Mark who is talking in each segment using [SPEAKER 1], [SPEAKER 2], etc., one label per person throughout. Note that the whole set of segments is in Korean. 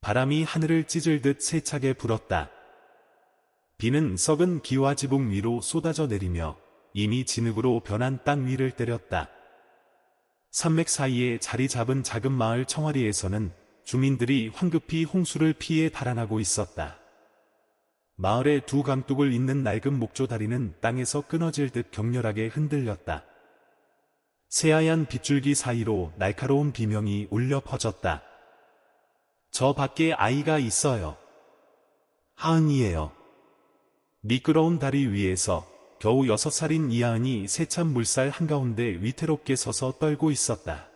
[SPEAKER 1] 바람이 하늘을 찢을듯 세차게 불었다. 비는 썩은 기와 지붕 위로 쏟아져 내리며 이미 진흙으로 변한 땅 위를 때렸다. 산맥 사이에 자리 잡은 작은 마을 청와리에서는 주민들이 황급히 홍수를 피해 달아나고 있었다. 마을의 두 강둑을 잇는 낡은 목조 다리는 땅에서 끊어질 듯 격렬하게 흔들렸다. 새하얀 빗줄기 사이로 날카로운 비명이 울려 퍼졌다. 저 밖에 아이가 있어요. 하은이에요. 미끄러운 다리 위에서 겨우 6살인 이하은이 세찬 물살 한가운데 위태롭게 서서 떨고 있었다.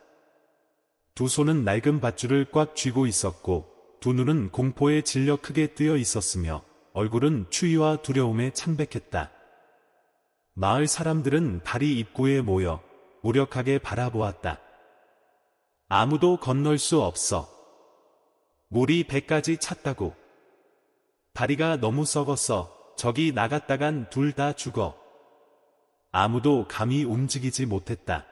[SPEAKER 1] 두 손은 낡은 밧줄을 꽉 쥐고 있었고 두 눈은 공포에 질려 크게 뜨여 있었으며 얼굴은 추위와 두려움에 창백했다. 마을 사람들은 다리 입구에 모여 무력하게 바라보았다. 아무도 건널 수 없어. 물이 배까지 찼다고. 다리가 너무 썩었어. 저기 나갔다간 둘 다 죽어. 아무도 감히 움직이지 못했다.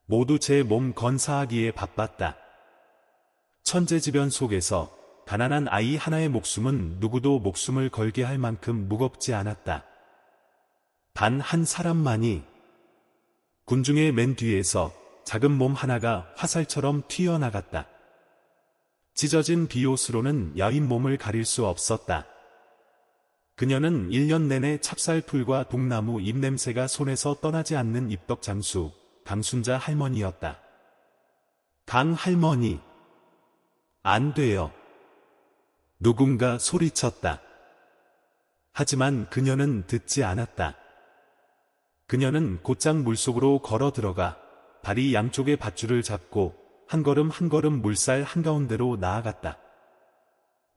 [SPEAKER 1] 모두 제 몸 건사하기에 바빴다. 천재지변 속에서 가난한 아이 하나의 목숨은 누구도 목숨을 걸게 할 만큼 무겁지 않았다. 단 한 사람만이 군중의 맨 뒤에서 작은 몸 하나가 화살처럼 튀어나갔다. 찢어진 비옷으로는 야윈 몸을 가릴 수 없었다. 그녀는 1년 내내 찹쌀풀과 독나무 잎냄새가 손에서 떠나지 않는 입덕장수 강순자 할머니였다. 강 할머니. 안 돼요. 누군가 소리쳤다. 하지만 그녀는 듣지 않았다. 그녀는 곧장 물속으로 걸어 들어가 다리 양쪽의 밧줄을 잡고 한 걸음 한 걸음 물살 한가운데로 나아갔다.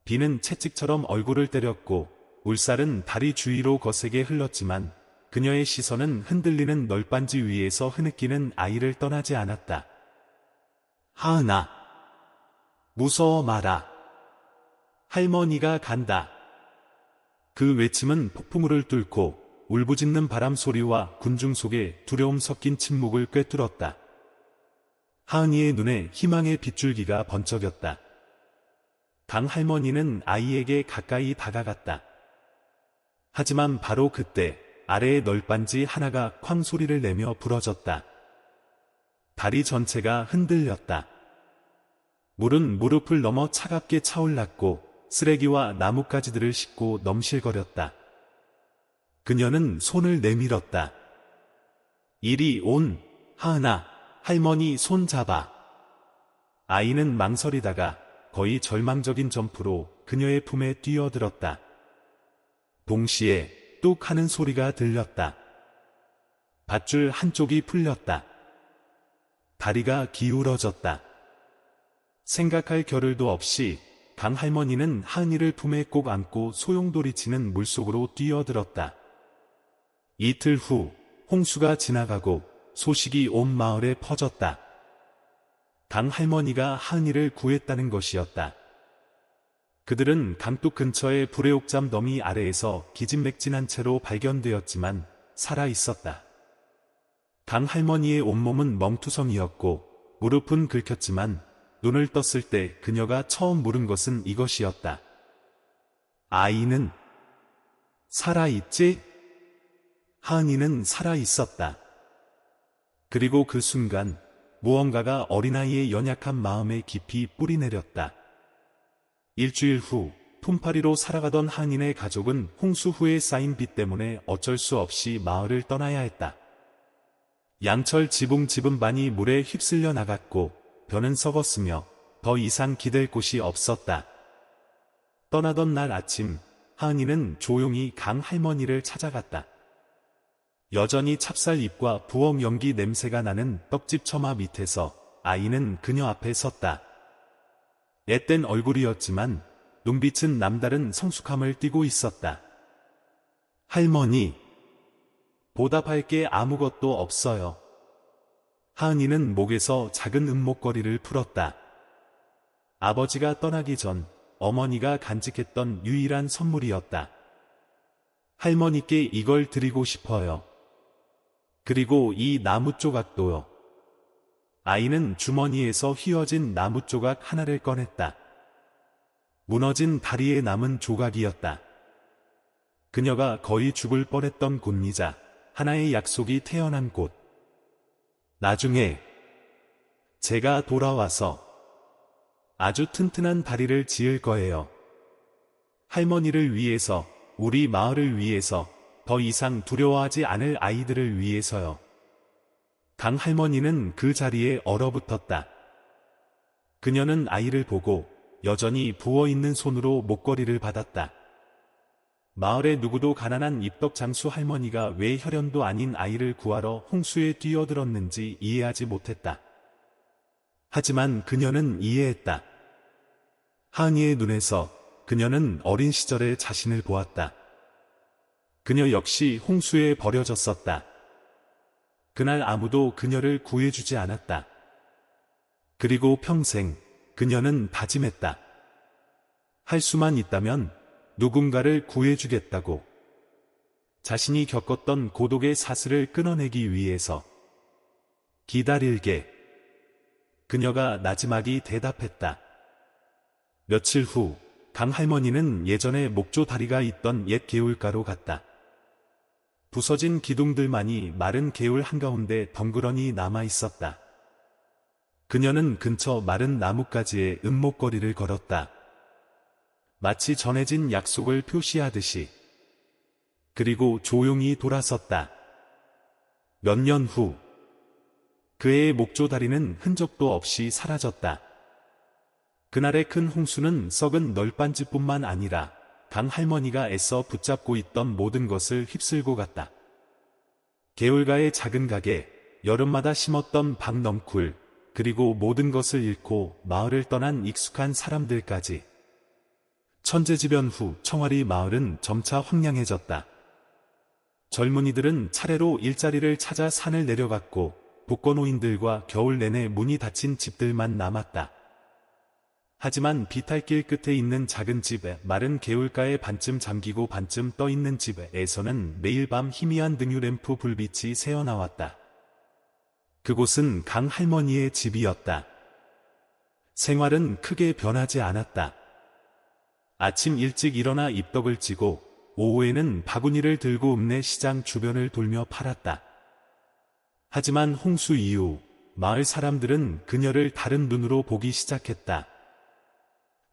[SPEAKER 1] 비는 채찍처럼 얼굴을 때렸고 물살은 다리 주위로 거세게 흘렀지만 그녀의 시선은 흔들리는 널빤지 위에서 흐느끼는 아이를 떠나지 않았다. 하은아. 무서워 마라. 할머니가 간다. 그 외침은 폭풍우를 뚫고 울부짖는 바람 소리와 군중 속에 두려움 섞인 침묵을 꿰뚫었다. 하은이의 눈에 희망의 빗줄기가 번쩍였다. 강 할머니는 아이에게 가까이 다가갔다. 하지만 바로 그때 아래의 널빤지 하나가 쾅 소리를 내며 부러졌다. 다리 전체가 흔들렸다. 물은 무릎을 넘어 차갑게 차올랐고 쓰레기와 나뭇가지들을 싣고 넘실거렸다. 그녀는 손을 내밀었다. 이리 온, 하은아, 할머니 손 잡아. 아이는 망설이다가 거의 절망적인 점프로 그녀의 품에 뛰어들었다. 동시에 뚝 하는 소리가 들렸다. 밧줄 한쪽이 풀렸다. 다리가 기울어졌다. 생각할 겨를도 없이 강 할머니는 하은이를 품에 꼭 안고 소용돌이치는 물속으로 뛰어들었다. 이틀 후 홍수가 지나가고 소식이 온 마을에 퍼졌다. 강 할머니가 하은이를 구했다는 것이었다. 그들은 강둑 근처의 불의옥잠 너미 아래에서 기진맥진한 채로 발견되었지만 살아 있었다. 강 할머니의 온몸은 멍투성이었고 무릎은 긁혔지만 눈을 떴을 때 그녀가 처음 물은 것은 이것이었다. 아이는 살아있지? 하은이는 살아있었다. 그리고 그 순간 무언가가 어린아이의 연약한 마음에 깊이 뿌리내렸다. 일주일 후 품팔이로 살아가던 하은이네 가족은 홍수 후에 쌓인 빚 때문에 어쩔 수 없이 마을을 떠나야 했다. 양철 지붕 집은 반이 물에 휩쓸려 나갔고 벼는 썩었으며 더 이상 기댈 곳이 없었다. 떠나던 날 아침 하은이는 조용히 강 할머니를 찾아갔다. 여전히 찹쌀잎과 부엌 연기 냄새가 나는 떡집 처마 밑에서 아이는 그녀 앞에 섰다. 앳된 얼굴이었지만 눈빛은 남다른 성숙함을 띠고 있었다. 할머니, 보답할 게 아무것도 없어요. 하은이는 목에서 작은 은목걸이를 풀었다. 아버지가 떠나기 전 어머니가 간직했던 유일한 선물이었다. 할머니께 이걸 드리고 싶어요. 그리고 이 나무 조각도요. 아이는 주머니에서 휘어진 나무 조각 하나를 꺼냈다. 무너진 다리에 남은 조각이었다. 그녀가 거의 죽을 뻔했던 곳이자 하나의 약속이 태어난 곳. 나중에 제가 돌아와서 아주 튼튼한 다리를 지을 거예요. 할머니를 위해서, 우리 마을을 위해서, 더 이상 두려워하지 않을 아이들을 위해서요. 강 할머니는 그 자리에 얼어붙었다. 그녀는 아이를 보고 여전히 부어있는 손으로 목걸이를 받았다. 마을의 누구도 가난한 입덕장수 할머니가 왜 혈연도 아닌 아이를 구하러 홍수에 뛰어들었는지 이해하지 못했다. 하지만 그녀는 이해했다. 하은이의 눈에서 그녀는 어린 시절의 자신을 보았다. 그녀 역시 홍수에 버려졌었다. 그날 아무도 그녀를 구해주지 않았다. 그리고 평생 그녀는 다짐했다. 할 수만 있다면 누군가를 구해주겠다고. 자신이 겪었던 고독의 사슬을 끊어내기 위해서. 기다릴게. 그녀가 나지막이 대답했다. 며칠 후 강 할머니는 예전에 목조 다리가 있던 옛 개울가로 갔다. 부서진 기둥들만이 마른 개울 한가운데 덩그러니 남아 있었다. 그녀는 근처 마른 나뭇가지에 은목걸이를 걸었다. 마치 전해진 약속을 표시하듯이. 그리고 조용히 돌아섰다. 몇 년 후 그의 목조 다리는 흔적도 없이 사라졌다. 그날의 큰 홍수는 썩은 널빤지뿐만 아니라 강 할머니가 애써 붙잡고 있던 모든 것을 휩쓸고 갔다. 개울가의 작은 가게, 여름마다 심었던 박넝쿨, 그리고 모든 것을 잃고 마을을 떠난 익숙한 사람들까지. 천재지변 후 청아리 마을은 점차 황량해졌다. 젊은이들은 차례로 일자리를 찾아 산을 내려갔고 독거노인들과 겨울 내내 문이 닫힌 집들만 남았다. 하지만 비탈길 끝에 있는 작은 집에 마른 개울가에 반쯤 잠기고 반쯤 떠있는 집에서는 매일 밤 희미한 등유램프 불빛이 새어나왔다. 그곳은 강 할머니의 집이었다. 생활은 크게 변하지 않았다. 아침 일찍 일어나 입덕을 찌고 오후에는 바구니를 들고 읍내 시장 주변을 돌며 팔았다. 하지만 홍수 이후 마을 사람들은 그녀를 다른 눈으로 보기 시작했다.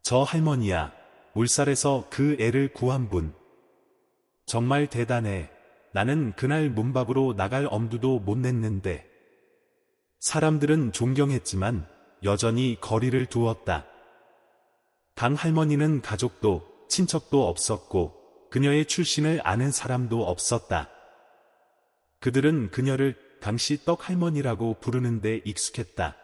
[SPEAKER 1] 저 할머니야, 울살에서 그 애를 구한 분. 정말 대단해. 나는 그날 문 밖으로 나갈 엄두도 못 냈는데. 사람들은 존경했지만 여전히 거리를 두었다. 강 할머니는 가족도 친척도 없었고 그녀의 출신을 아는 사람도 없었다. 그들은 그녀를 강씨 떡 할머니라고 부르는데 익숙했다.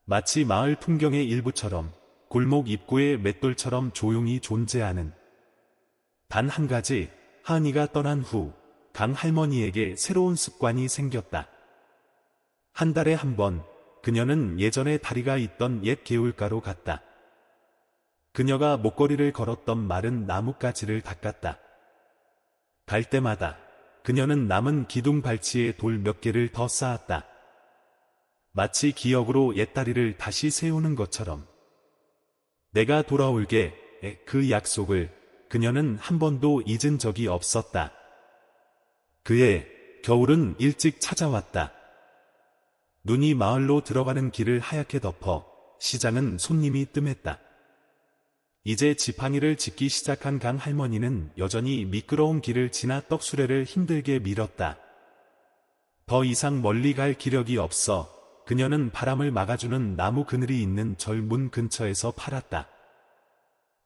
[SPEAKER 1] 마치 마을 풍경의 일부처럼 골목 입구의 맷돌처럼 조용히 존재하는. 단 한 가지, 하은이가 떠난 후 강 할머니에게 새로운 습관이 생겼다. 한 달에 한 번 그녀는 예전에 다리가 있던 옛 개울가로 갔다. 그녀가 목걸이를 걸었던 마른 나뭇가지를 닦았다. 갈 때마다 그녀는 남은 기둥 발치에 돌 몇 개를 더 쌓았다. 마치 기억으로 옛다리를 다시 세우는 것처럼. 내가 돌아올게, 그 약속을 그녀는 한 번도 잊은 적이 없었다. 그의 겨울은 일찍 찾아왔다. 눈이 마을로 들어가는 길을 하얗게 덮어 시장은 손님이 뜸했다. 이제 지팡이를 짚기 시작한 강 할머니는 여전히 미끄러운 길을 지나 떡수레를 힘들게 밀었다. 더 이상 멀리 갈 기력이 없어 그녀는 바람을 막아주는 나무 그늘이 있는 절 문 근처에서 팔았다.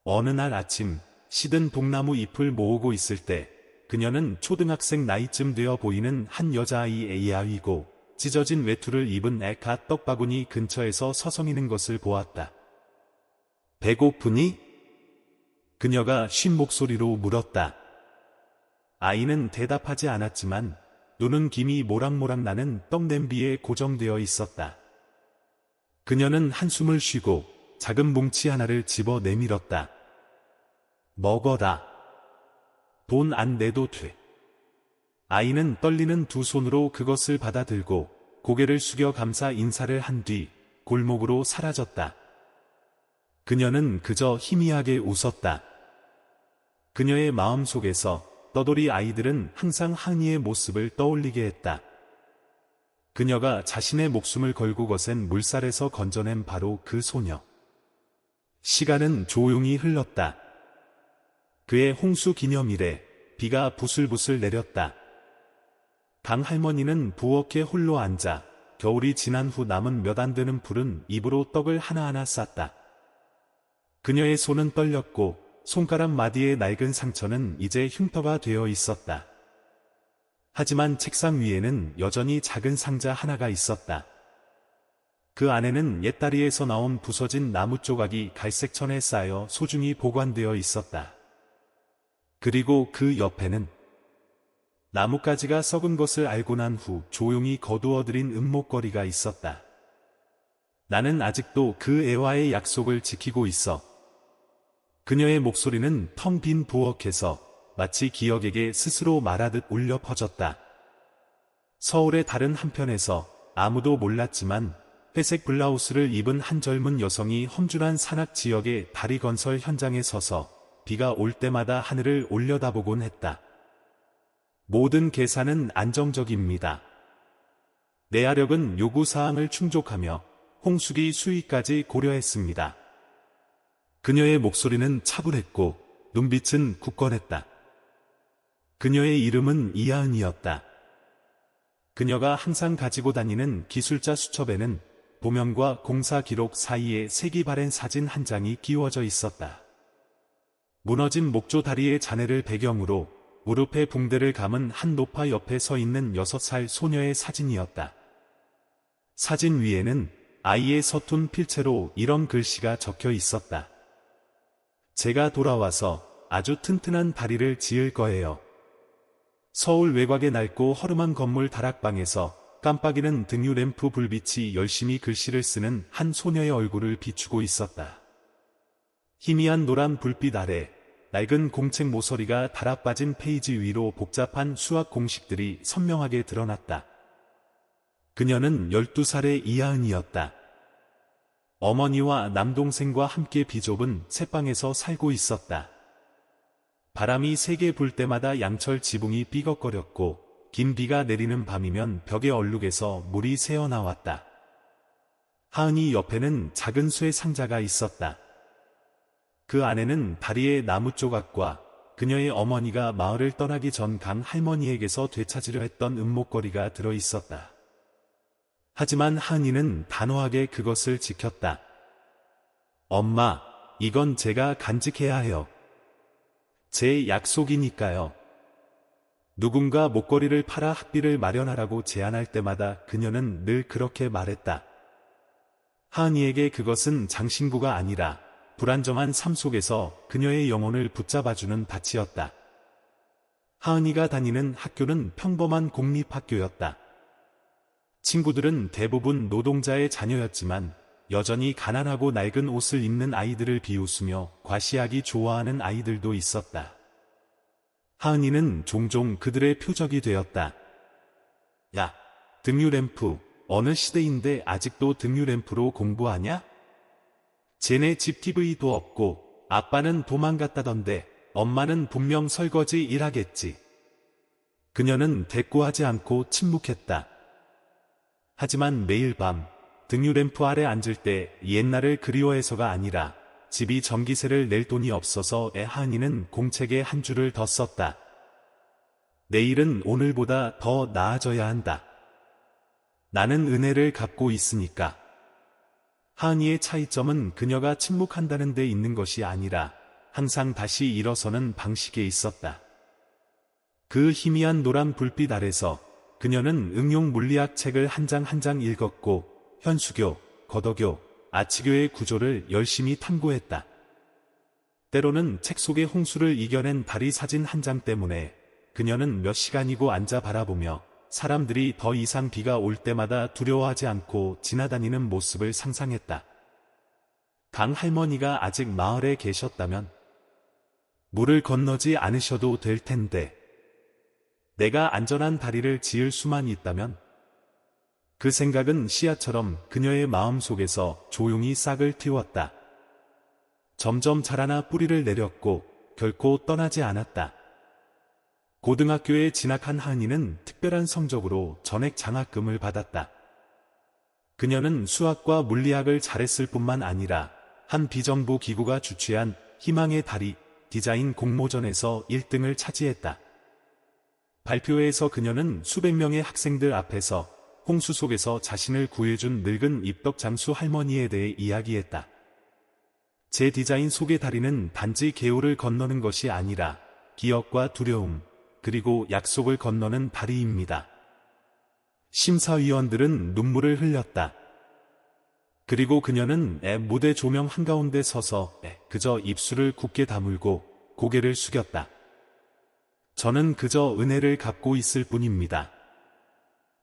[SPEAKER 1] 어느 날 아침 시든 독나무 잎을 모으고 있을 때 그녀는 초등학생 나이쯤 되어 보이는 한 여자아이의 야위고 찢어진 외투를 입은 애가 떡바구니 근처에서 서성이는 것을 보았다. 배고프니? 그녀가 쉰 목소리로 물었다. 아이는 대답하지 않았지만 눈은 김이 모락모락 나는 떡 냄비에 고정되어 있었다. 그녀는 한숨을 쉬고 작은 뭉치 하나를 집어 내밀었다. 먹어라. 돈 안 내도 돼. 아이는 떨리는 두 손으로 그것을 받아들고 고개를 숙여 감사 인사를 한 뒤 골목으로 사라졌다. 그녀는 그저 희미하게 웃었다. 그녀의 마음 속에서 떠돌이 아이들은 항상 하은이의 모습을 떠올리게 했다. 그녀가 자신의 목숨을 걸고 거센 물살에서 건져낸 바로 그 소녀. 시간은 조용히 흘렀다. 그의 홍수 기념일에 비가 부슬부슬 내렸다. 강 할머니는 부엌에 홀로 앉아 겨울이 지난 후 남은 몇 안 되는 푸른 입으로 떡을 하나하나 쌌다. 그녀의 손은 떨렸고 손가락 마디의 낡은 상처는 이제 흉터가 되어 있었다. 하지만 책상 위에는 여전히 작은 상자 하나가 있었다. 그 안에는 옛다리에서 나온 부서진 나무 조각이 갈색천에 쌓여 소중히 보관되어 있었다. 그리고 그 옆에는 나뭇가지가 썩은 것을 알고 난 후 조용히 거두어들인 은목걸이가 있었다. 나는 아직도 그 애와의 약속을 지키고 있어. 그녀의 목소리는 텅 빈 부엌에서 마치 기억에게 스스로 말하듯 울려 퍼졌다. 서울의 다른 한편에서 아무도 몰랐지만 회색 블라우스를 입은 한 젊은 여성이 험준한 산악 지역의 다리 건설 현장에 서서 비가 올 때마다 하늘을 올려다보곤 했다. 모든 계산은 안정적입니다. 내화력은 요구사항을 충족하며 홍수기 수위까지 고려했습니다. 그녀의 목소리는 차분했고 눈빛은 굳건했다. 그녀의 이름은 이하은이었다. 그녀가 항상 가지고 다니는 기술자 수첩에는 도면과 공사 기록 사이에 색이 바랜 사진 한 장이 끼워져 있었다. 무너진 목조 다리의 잔해를 배경으로 무릎에 붕대를 감은 한 노파 옆에 서 있는 6살 소녀의 사진이었다. 사진 위에는 아이의 서툰 필체로 이런 글씨가 적혀 있었다. 제가 돌아와서 아주 튼튼한 다리를 지을 거예요. 서울 외곽의 낡고 허름한 건물 다락방에서 깜빡이는 등유 램프 불빛이 열심히 글씨를 쓰는 한 소녀의 얼굴을 비추고 있었다. 희미한 노란 불빛 아래 낡은 공책 모서리가 달아빠진 페이지 위로 복잡한 수학 공식들이 선명하게 드러났다. 그녀는 12살의 이하은이었다. 어머니와 남동생과 함께 비좁은 새방에서 살고 있었다. 바람이 세게 불 때마다 양철 지붕이 삐걱거렸고 긴 비가 내리는 밤이면 벽의 얼룩에서 물이 새어나왔다. 하은이 옆에는 작은 쇠 상자가 있었다. 그 안에는 다리의 나무 조각과 그녀의 어머니가 마을을 떠나기 전 강 할머니에게서 되찾으려 했던 은목걸이가 들어 있었다. 하지만 하은이는 단호하게 그것을 지켰다. 엄마, 이건 제가 간직해야 해요. 제 약속이니까요. 누군가 목걸이를 팔아 학비를 마련하라고 제안할 때마다 그녀는 늘 그렇게 말했다. 하은이에게 그것은 장신구가 아니라 불안정한 삶 속에서 그녀의 영혼을 붙잡아주는 밭이었다. 하은이가 다니는 학교는 평범한 공립학교였다. 친구들은 대부분 노동자의 자녀였지만 여전히 가난하고 낡은 옷을 입는 아이들을 비웃으며 과시하기 좋아하는 아이들도 있었다. 하은이는 종종 그들의 표적이 되었다. 야, 등유램프, 어느 시대인데 아직도 등유램프로 공부하냐? 쟤네 집 TV도 없고 아빠는 도망갔다던데 엄마는 분명 설거지 일하겠지. 그녀는 대꾸하지 않고 침묵했다. 하지만 매일 밤 등유램프 아래 앉을 때 옛날을 그리워해서가 아니라 집이 전기세를 낼 돈이 없어서 하은이는 공책에 한 줄을 더 썼다. 내일은 오늘보다 더 나아져야 한다. 나는 은혜를 갚고 있으니까. 하은이의 차이점은 그녀가 침묵한다는 데 있는 것이 아니라 항상 다시 일어서는 방식에 있었다. 그 희미한 노란 불빛 아래서 그녀는 응용 물리학 책을 한 장 한 장 읽었고 현수교, 거더교, 아치교의 구조를 열심히 탐구했다. 때로는 책 속의 홍수를 이겨낸 다리 사진 한 장 때문에 그녀는 몇 시간이고 앉아 바라보며 사람들이 더 이상 비가 올 때마다 두려워하지 않고 지나다니는 모습을 상상했다. 강 할머니가 아직 마을에 계셨다면 물을 건너지 않으셔도 될 텐데 내가 안전한 다리를 지을 수만 있다면 그 생각은 씨앗처럼 그녀의 마음속에서 조용히 싹을 틔웠다. 점점 자라나 뿌리를 내렸고 결코 떠나지 않았다. 고등학교에 진학한 하은이는 특별한 성적으로 전액 장학금을 받았다. 그녀는 수학과 물리학을 잘했을 뿐만 아니라 한 비정부 기구가 주최한 희망의 달이 디자인 공모전에서 1등을 차지했다. 발표회에서 그녀는 수백 명의 학생들 앞에서 홍수 속에서 자신을 구해준 늙은 입덕장수 할머니에 대해 이야기했다. 제 디자인 속의 다리는 단지 계오를 건너는 것이 아니라 기억과 두려움, 그리고 약속을 건너는 다리입니다. 심사위원들은 눈물을 흘렸다. 그리고 그녀는 무대 조명 한가운데 서서 그저 입술을 굳게 다물고 고개를 숙였다. 저는 그저 은혜를 갚고 있을 뿐입니다.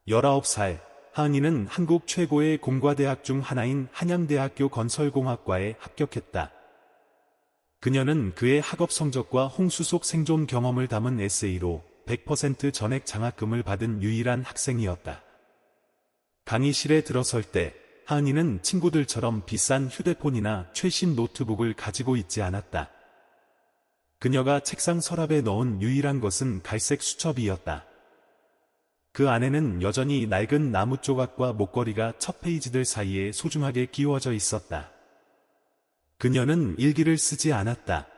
[SPEAKER 1] 19살, 하은이는 한국 최고의 공과대학 중 하나인 한양대학교 건설공학과에 합격했다. 그녀는 그의 학업 성적과 홍수 속 생존 경험을 담은 에세이로 100% 전액 장학금을 받은 유일한 학생이었다. 강의실에 들어설 때 하은이는 친구들처럼 비싼 휴대폰이나 최신 노트북을 가지고 있지 않았다. 그녀가 책상 서랍에 넣은 유일한 것은 갈색 수첩이었다. 그 안에는 여전히 낡은 나무 조각과 목걸이가 첫 페이지들 사이에 소중하게 끼워져 있었다. 그녀는 일기를 쓰지 않았다.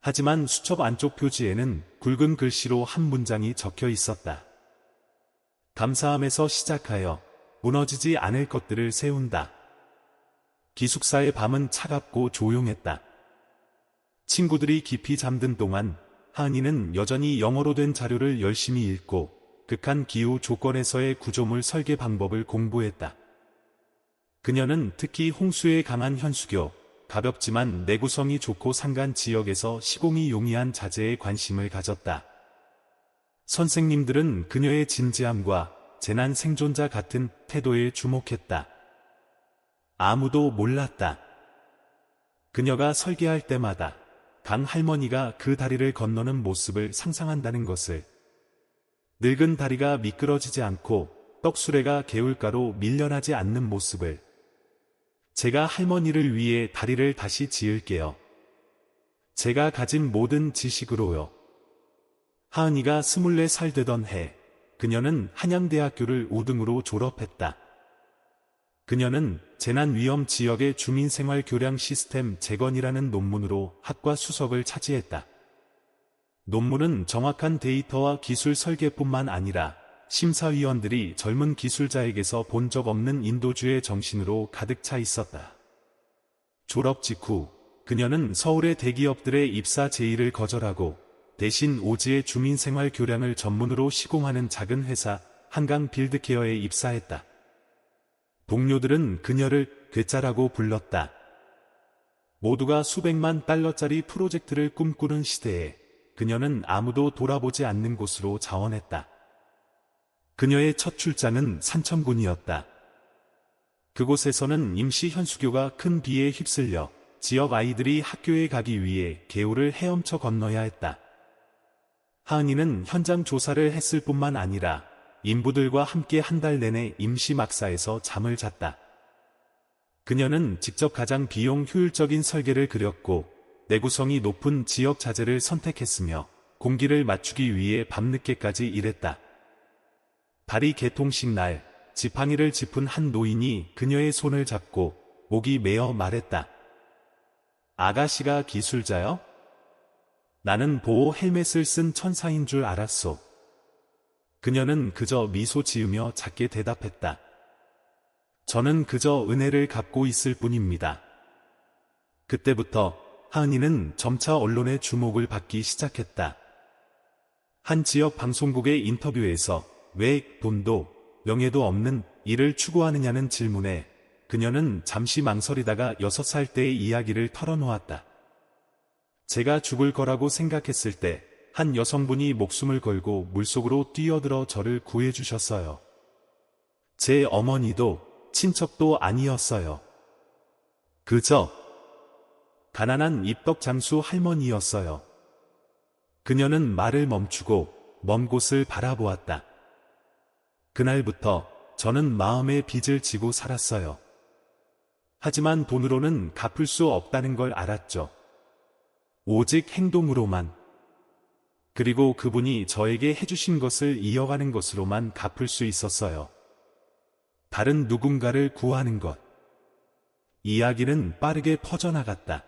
[SPEAKER 1] 하지만 수첩 안쪽 표지에는 굵은 글씨로 한 문장이 적혀 있었다. 감사함에서 시작하여 무너지지 않을 것들을 세운다. 기숙사의 밤은 차갑고 조용했다. 친구들이 깊이 잠든 동안 하은이는 여전히 영어로 된 자료를 열심히 읽고 극한 기후 조건에서의 구조물 설계 방법을 공부했다. 그녀는 특히 홍수에 강한 현수교, 가볍지만 내구성이 좋고 산간 지역에서 시공이 용이한 자재에 관심을 가졌다. 선생님들은 그녀의 진지함과 재난 생존자 같은 태도에 주목했다. 아무도 몰랐다. 그녀가 설계할 때마다 강 할머니가 그 다리를 건너는 모습을 상상한다는 것을. 늙은 다리가 미끄러지지 않고 떡수레가 개울가로 밀려나지 않는 모습을. 제가 할머니를 위해 다리를 다시 지을게요. 제가 가진 모든 지식으로요. 하은이가 24살 되던 해, 그녀는 한양대학교를 5등으로 졸업했다. 그녀는 재난위험 지역의 주민생활 교량 시스템 재건이라는 논문으로 학과 수석을 차지했다. 논문은 정확한 데이터와 기술 설계뿐만 아니라 심사위원들이 젊은 기술자에게서 본 적 없는 인도주의 정신으로 가득 차 있었다. 졸업 직후 그녀는 서울의 대기업들의 입사 제의를 거절하고 대신 오지의 주민생활 교량을 전문으로 시공하는 작은 회사 한강 빌드케어에 입사했다. 동료들은 그녀를 괴짜라고 불렀다. 모두가 수백만 달러짜리 프로젝트를 꿈꾸는 시대에 그녀는 아무도 돌아보지 않는 곳으로 자원했다. 그녀의 첫 출장은 산천군이었다. 그곳에서는 임시 현수교가 큰 비에 휩쓸려 지역 아이들이 학교에 가기 위해 개울을 헤엄쳐 건너야 했다. 하은이는 현장 조사를 했을 뿐만 아니라 인부들과 함께 한 달 내내 임시 막사에서 잠을 잤다. 그녀는 직접 가장 비용 효율적인 설계를 그렸고 내구성이 높은 지역 자재를 선택했으며 공기를 맞추기 위해 밤늦게까지 일했다. 다리 개통식 날 지팡이를 짚은 한 노인이 그녀의 손을 잡고 목이 메어 말했다. 아가씨가 기술자요? 나는 보호 헬멧을 쓴 천사인 줄 알았소. 그녀는 그저 미소 지으며 작게 대답했다. 저는 그저 은혜를 갚고 있을 뿐입니다. 그때부터 하은이는 점차 언론의 주목을 받기 시작했다. 한 지역 방송국의 인터뷰에서 왜 돈도 명예도 없는 일을 추구하느냐는 질문에 그녀는 잠시 망설이다가 6살 때의 이야기를 털어놓았다. 제가 죽을 거라고 생각했을 때 한 여성분이 목숨을 걸고 물속으로 뛰어들어 저를 구해주셨어요. 제 어머니도 친척도 아니었어요. 그저 가난한 입덕장수 할머니였어요. 그녀는 말을 멈추고 먼 곳을 바라보았다. 그날부터 저는 마음의 빚을 지고 살았어요. 하지만 돈으로는 갚을 수 없다는 걸 알았죠. 오직 행동으로만. 그리고 그분이 저에게 해주신 것을 이어가는 것으로만 갚을 수 있었어요. 다른 누군가를 구하는 것. 이야기는 빠르게 퍼져나갔다.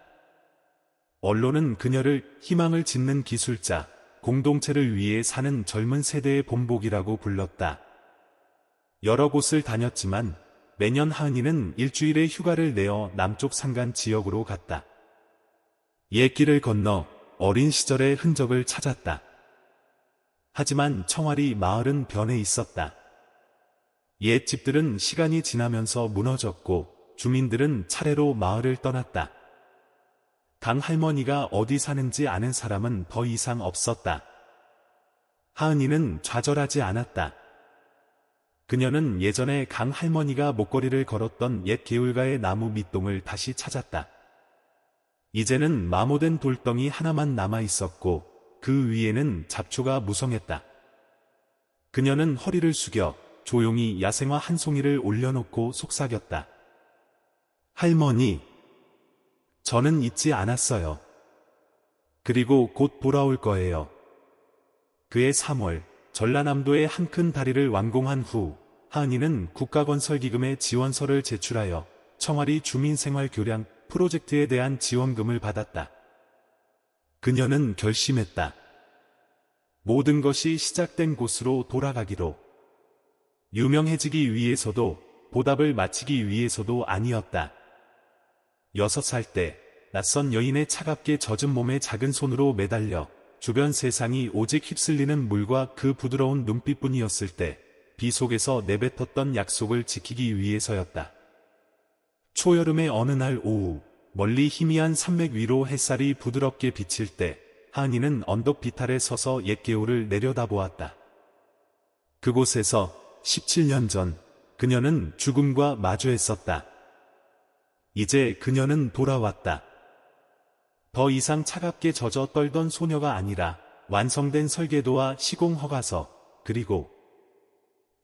[SPEAKER 1] 언론은 그녀를 희망을 짓는 기술자, 공동체를 위해 사는 젊은 세대의 본보기라고 불렀다. 여러 곳을 다녔지만 매년 하은이는 일주일의 휴가를 내어 남쪽 산간 지역으로 갔다. 옛 길을 건너 어린 시절의 흔적을 찾았다. 하지만 청아리 마을은 변해 있었다. 옛 집들은 시간이 지나면서 무너졌고 주민들은 차례로 마을을 떠났다. 강 할머니가 어디 사는지 아는 사람은 더 이상 없었다. 하은이는 좌절하지 않았다. 그녀는 예전에 강 할머니가 목걸이를 걸었던 옛 개울가의 나무 밑동을 다시 찾았다. 이제는 마모된 돌덩이 하나만 남아 있었고 그 위에는 잡초가 무성했다. 그녀는 허리를 숙여 조용히 야생화 한 송이를 올려놓고 속삭였다. 할머니, 저는 잊지 않았어요. 그리고 곧 돌아올 거예요. 그해 3월, 전라남도의 한 큰 다리를 완공한 후 하은이는 국가건설기금에 지원서를 제출하여 청아리 주민생활교량 프로젝트에 대한 지원금을 받았다. 그녀는 결심했다. 모든 것이 시작된 곳으로 돌아가기로. 유명해지기 위해서도 보답을 마치기 위해서도 아니었다. 6살 때 낯선 여인의 차갑게 젖은 몸에 작은 손으로 매달려 주변 세상이 오직 휩쓸리는 물과 그 부드러운 눈빛뿐이었을 때 비 속에서 내뱉었던 약속을 지키기 위해서였다. 초여름의 어느 날 오후 멀리 희미한 산맥 위로 햇살이 부드럽게 비칠 때 하은이는 언덕 비탈에 서서 옛 개울을 내려다보았다. 그곳에서 17년 전 그녀는 죽음과 마주했었다. 이제 그녀는 돌아왔다. 더 이상 차갑게 젖어 떨던 소녀가 아니라 완성된 설계도와 시공 허가서, 그리고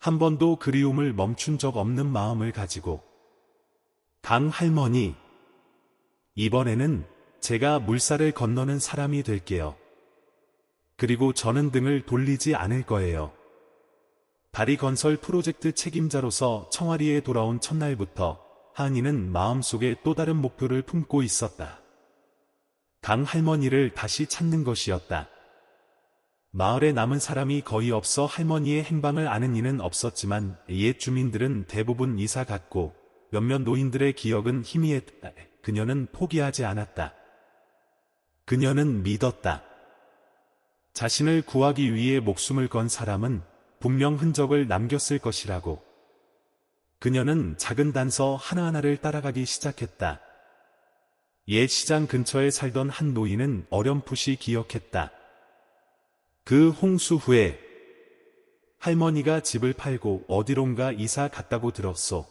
[SPEAKER 1] 한 번도 그리움을 멈춘 적 없는 마음을 가지고. 강 할머니, 이번에는 제가 물살을 건너는 사람이 될게요. 그리고 저는 등을 돌리지 않을 거예요. 다리 건설 프로젝트 책임자로서 청아리에 돌아온 첫날부터 하은이는 마음속에 또 다른 목표를 품고 있었다. 강 할머니를 다시 찾는 것이었다. 마을에 남은 사람이 거의 없어 할머니의 행방을 아는 이는 없었지만 옛 주민들은 대부분 이사 갔고 몇몇 노인들의 기억은 희미했다. 그녀는 포기하지 않았다. 그녀는 믿었다. 자신을 구하기 위해 목숨을 건 사람은 분명 흔적을 남겼을 것이라고. 그녀는 작은 단서 하나하나를 따라가기 시작했다. 옛 시장 근처에 살던 한 노인은 어렴풋이 기억했다. 그 홍수 후에 할머니가 집을 팔고 어디론가 이사 갔다고 들었소.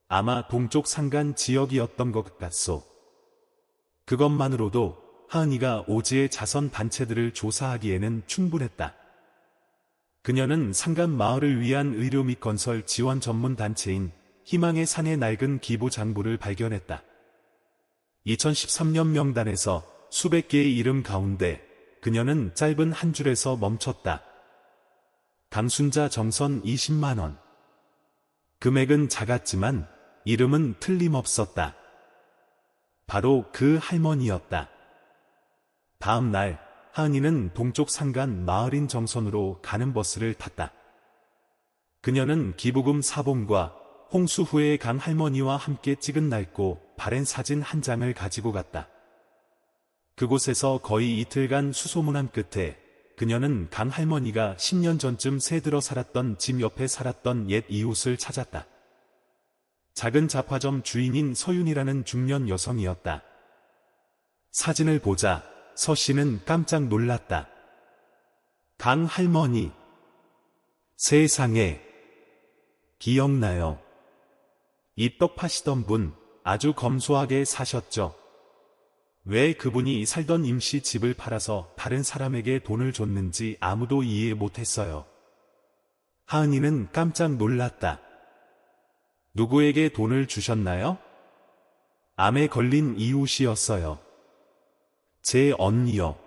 [SPEAKER 1] 아마 동쪽 산간 지역이었던 것 같소. 그것만으로도 하은이가 오지의 자선 단체들을 조사하기에는 충분했다. 그녀는 산간 마을을 위한 의료 및 건설 지원 전문 단체인 희망의 산의 낡은 기부 장부를 발견했다. 2013년 명단에서 수백 개의 이름 가운데 그녀는 짧은 한 줄에서 멈췄다. 당순자 정선 20만 원. 금액은 작았지만 이름은 틀림없었다. 바로 그 할머니였다. 다음 날 하은이는 동쪽 산간 마을인 정선으로 가는 버스를 탔다. 그녀는 기부금 사본과 홍수 후에 강 할머니와 함께 찍은 낡고 바랜 사진 한 장을 가지고 갔다. 그곳에서 거의 이틀간 수소문한 끝에 그녀는 강 할머니가 10년 전쯤 새들어 살았던 집 옆에 살았던 옛 이웃을 찾았다. 작은 잡화점 주인인 서윤이라는 중년 여성이었다. 사진을 보자 서 씨는 깜짝 놀랐다. 강 할머니. 세상에. 기억나요. 입덕 파시던 분, 아주 검소하게 사셨죠. 왜 그분이 살던 임시 집을 팔아서 다른 사람에게 돈을 줬는지 아무도 이해 못했어요. 하은이는 깜짝 놀랐다. 누구에게 돈을 주셨나요? 암에 걸린 이웃이었어요. 제 언니요.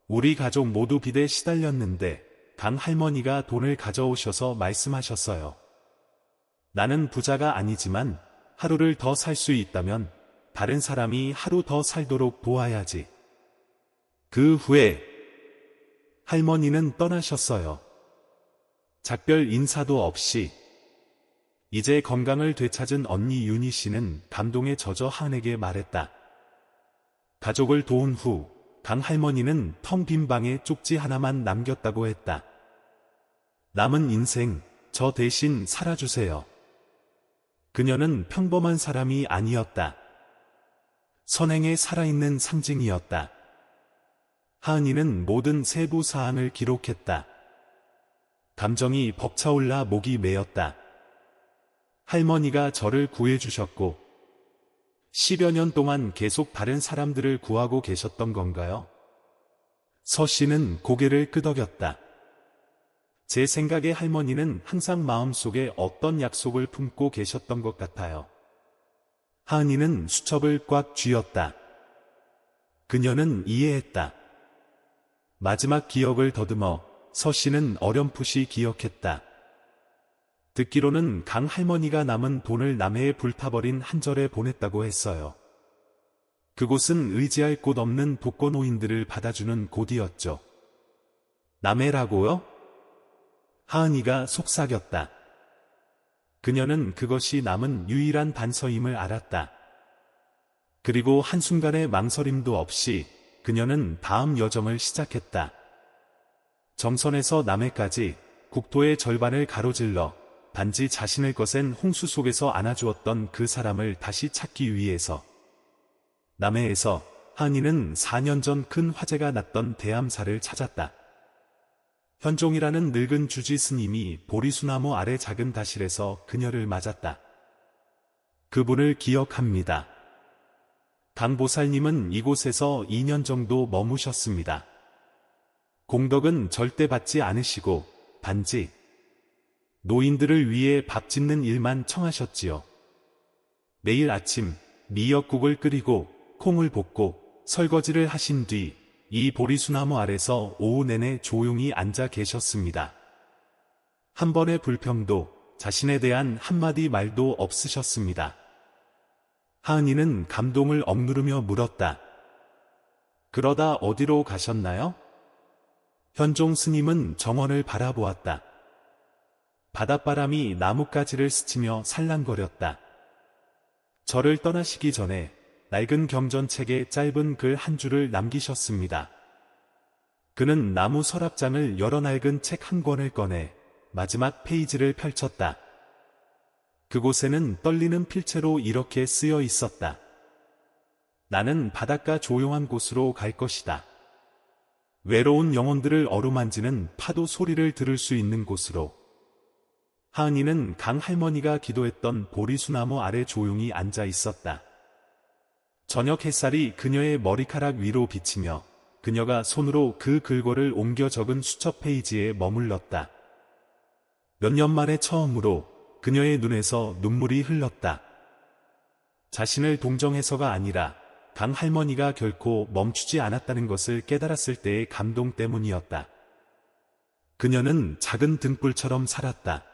[SPEAKER 1] 우리 가족 모두 빚에 시달렸는데 강 할머니가 돈을 가져오셔서 말씀하셨어요. 나는 부자가 아니지만 하루를 더 살 수 있다면 다른 사람이 하루 더 살도록 도와야지. 그 후에 할머니는 떠나셨어요. 작별 인사도 없이. 이제 건강을 되찾은 언니 윤희 씨는 감동에 젖어 하은에게 말했다. 가족을 도운 후 강 할머니는 텅 빈 방에 쪽지 하나만 남겼다고 했다. 남은 인생 저 대신 살아주세요. 그녀는 평범한 사람이 아니었다. 선행에 살아있는 상징이었다. 하은이는 모든 세부 사항을 기록했다. 감정이 벅차올라 목이 메었다. 할머니가 저를 구해주셨고 10여 년 동안 계속 다른 사람들을 구하고 계셨던 건가요? 서 씨는 고개를 끄덕였다. 제 생각에 할머니는 항상 마음속에 어떤 약속을 품고 계셨던 것 같아요. 하은이는 수첩을 꽉 쥐었다. 그녀는 이해했다. 마지막 기억을 더듬어 서 씨는 어렴풋이 기억했다. 듣기로는 강 할머니가 남은 돈을 남해에 불타버린 한절에 보냈다고 했어요. 그곳은 의지할 곳 없는 독거노인들을 받아주는 곳이었죠. 남해라고요? 하은이가 속삭였다. 그녀는 그것이 남은 유일한 단서임을 알았다. 그리고 한순간의 망설임도 없이 그녀는 다음 여정을 시작했다. 정선에서 남해까지 국토의 절반을 가로질러 단지 자신을 거센 홍수 속에서 안아주었던 그 사람을 다시 찾기 위해서. 남해에서 하은이는 4년 전 큰 화재가 났던 대암사를 찾았다. 현종이라는 늙은 주지 스님이 보리수나무 아래 작은 다실에서 그녀를 맞았다. 그분을 기억합니다. 강보살님은 이곳에서 2년 정도 머무셨습니다. 공덕은 절대 받지 않으시고 단지 노인들을 위해 밥 짓는 일만 청하셨지요. 매일 아침 미역국을 끓이고 콩을 볶고 설거지를 하신 뒤 이 보리수나무 아래서 오후 내내 조용히 앉아 계셨습니다. 한 번의 불평도 자신에 대한 한마디 말도 없으셨습니다. 하은이는 감동을 억누르며 물었다. 그러다 어디로 가셨나요? 현종 스님은 정원을 바라보았다. 바닷바람이 나뭇가지를 스치며 살랑거렸다. 저를 떠나시기 전에 낡은 경전책에 짧은 글 한 줄을 남기셨습니다. 그는 나무 서랍장을 열어 낡은 책 한 권을 꺼내 마지막 페이지를 펼쳤다. 그곳에는 떨리는 필체로 이렇게 쓰여 있었다. 나는 바닷가 조용한 곳으로 갈 것이다. 외로운 영혼들을 어루만지는 파도 소리를 들을 수 있는 곳으로. 하은이는 강 할머니가 기도했던 보리수나무 아래 조용히 앉아 있었다. 저녁 햇살이 그녀의 머리카락 위로 비치며 그녀가 손으로 그 글꼴을 옮겨 적은 수첩 페이지에 머물렀다. 몇 년 만에 처음으로 그녀의 눈에서 눈물이 흘렀다. 자신을 동정해서가 아니라 강 할머니가 결코 멈추지 않았다는 것을 깨달았을 때의 감동 때문이었다. 그녀는 작은 등불처럼 살았다.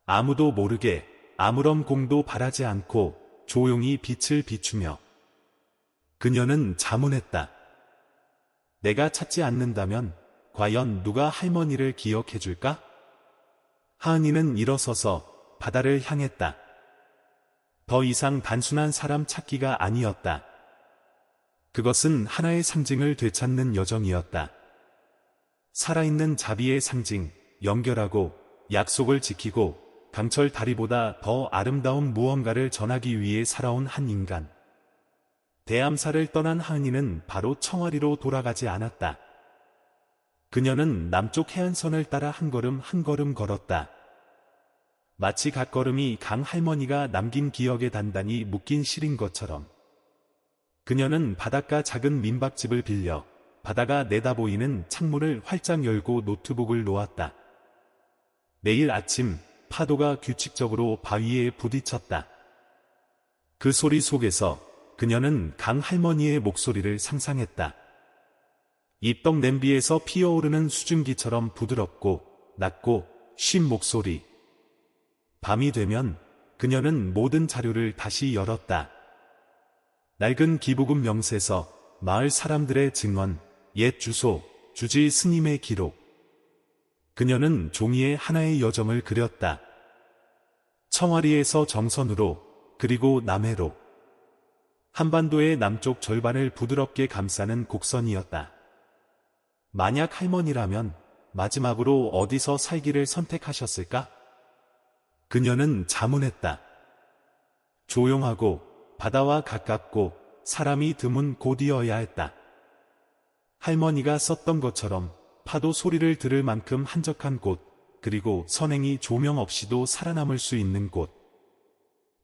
[SPEAKER 1] 아무도 모르게 아무런 공도 바라지 않고 조용히 빛을 비추며. 그녀는 자문했다. 내가 찾지 않는다면 과연 누가 할머니를 기억해 줄까? 하은이는 일어서서 바다를 향했다. 더 이상 단순한 사람 찾기가 아니었다. 그것은 하나의 상징을 되찾는 여정이었다. 살아있는 자비의 상징, 연결하고 약속을 지키고 강철 다리보다 더 아름다운 무언가를 전하기 위해 살아온 한 인간. 대암사를 떠난 하은이는 바로 청아리로 돌아가지 않았다. 그녀는 남쪽 해안선을 따라 한 걸음 한 걸음 걸었다. 마치 각 걸음이 강 할머니가 남긴 기억에 단단히 묶인 실인 것처럼. 그녀는 바닷가 작은 민박집을 빌려 바다가 내다보이는 창문을 활짝 열고 노트북을 놓았다. 매일 아침 파도가 규칙적으로 바위에 부딪혔다. 그 소리 속에서 그녀는 강할머니의 목소리를 상상했다. 입덕 냄비에서 피어오르는 수증기처럼 부드럽고 낮고 쉰 목소리. 밤이 되면 그녀는 모든 자료를 다시 열었다. 낡은 기부금 명세서, 마을 사람들의 증언, 옛 주소, 주지 스님의 기록. 그녀는 종이에 하나의 여정을 그렸다. 청와리에서 정선으로, 그리고 남해로. 한반도의 남쪽 절반을 부드럽게 감싸는 곡선이었다. 만약 할머니라면 마지막으로 어디서 살기를 선택하셨을까? 그녀는 자문했다. 조용하고 바다와 가깝고 사람이 드문 곳이어야 했다. 할머니가 썼던 것처럼 파도 소리를 들을 만큼 한적한 곳, 그리고 선행이 조명 없이도 살아남을 수 있는 곳.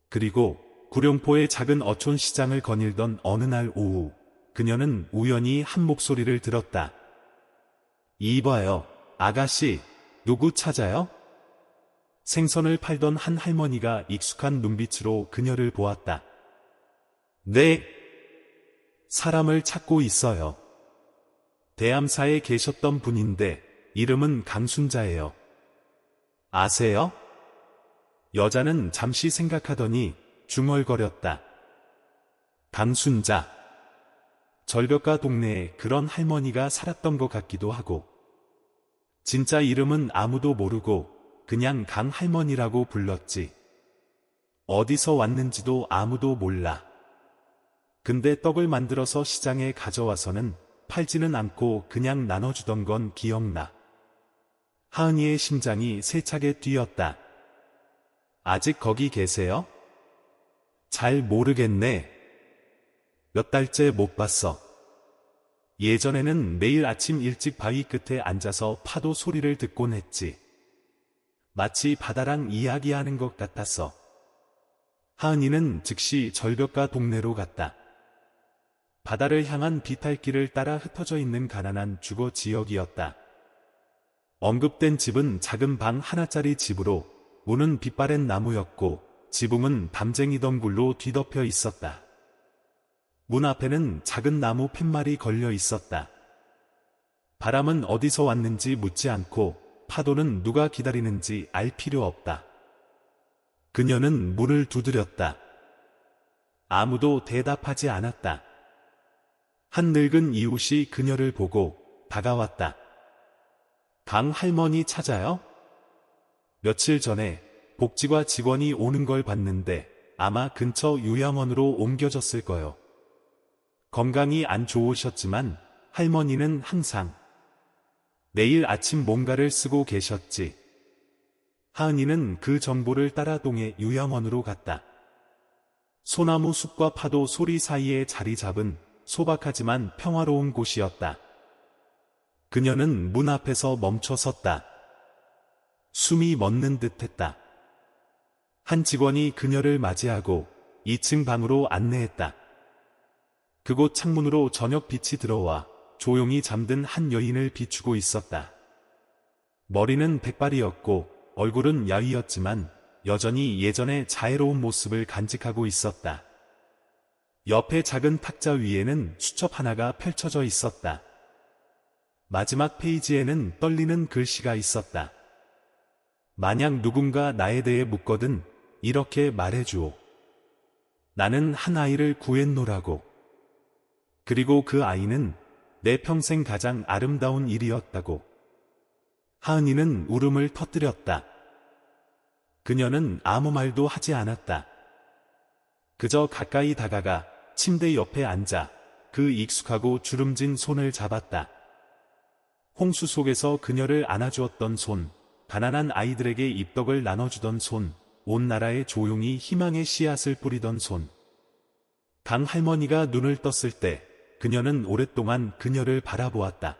[SPEAKER 1] 그리고 구룡포의 작은 어촌 시장을 거닐던 어느 날 오후, 그녀는 우연히 한 목소리를 들었다. 이봐요, 아가씨, 누구 찾아요? 생선을 팔던 한 할머니가 익숙한 눈빛으로 그녀를 보았다. 네, 사람을 찾고 있어요. 대암사에 계셨던 분인데 이름은 강순자예요. 아세요? 여자는 잠시 생각하더니 중얼거렸다. 강순자. 절벽가 동네에 그런 할머니가 살았던 것 같기도 하고. 진짜 이름은 아무도 모르고 그냥 강할머니라고 불렀지. 어디서 왔는지도 아무도 몰라. 근데 떡을 만들어서 시장에 가져와서는 팔지는 않고 그냥 나눠주던 건 기억나. 하은이의 심장이 세차게 뛰었다. 아직 거기 계세요? 잘 모르겠네. 몇 달째 못 봤어. 예전에는 매일 아침 일찍 바위 끝에 앉아서 파도 소리를 듣곤 했지. 마치 바다랑 이야기하는 것 같았어. 하은이는 즉시 절벽가 동네로 갔다. 바다를 향한 비탈길을 따라 흩어져 있는 가난한 주거 지역이었다. 언급된 집은 작은 방 하나짜리 집으로 문은 빛바랜 나무였고 지붕은 담쟁이 덩굴로 뒤덮여 있었다. 문 앞에는 작은 나무 팻말이 걸려 있었다. 바람은 어디서 왔는지 묻지 않고 파도는 누가 기다리는지 알 필요 없다. 그녀는 문을 두드렸다. 아무도 대답하지 않았다. 한 늙은 이웃이 그녀를 보고 다가왔다. 강할머니 찾아요? 며칠 전에 복지과 직원이 오는 걸 봤는데 아마 근처 요양원으로 옮겨졌을 거요. 건강이 안 좋으셨지만 할머니는 항상 내일 아침 뭔가를 쓰고 계셨지. 하은이는 그 정보를 따라 동해 요양원으로 갔다. 소나무 숲과 파도 소리 사이에 자리 잡은 소박하지만 평화로운 곳이었다. 그녀는 문 앞에서 멈춰 섰다. 숨이 멎는 듯했다. 한 직원이 그녀를 맞이하고 2층 방으로 안내했다. 그곳 창문으로 저녁 빛이 들어와 조용히 잠든 한 여인을 비추고 있었다. 머리는 백발이었고 얼굴은 야위었지만 여전히 예전의 자애로운 모습을 간직하고 있었다. 옆에 작은 탁자 위에는 수첩 하나가 펼쳐져 있었다. 마지막 페이지에는 떨리는 글씨가 있었다. 만약 누군가 나에 대해 묻거든 이렇게 말해주오. 나는 한 아이를 구했노라고. 그리고 그 아이는 내 평생 가장 아름다운 일이었다고. 하은이는 울음을 터뜨렸다. 그녀는 아무 말도 하지 않았다. 그저 가까이 다가가 침대 옆에 앉아 그 익숙하고 주름진 손을 잡았다. 홍수 속에서 그녀를 안아주었던 손, 가난한 아이들에게 입덕을 나눠주던 손, 온 나라에 조용히 희망의 씨앗을 뿌리던 손. 강할머니가 눈을 떴을 때 그녀는 오랫동안 그녀를 바라보았다.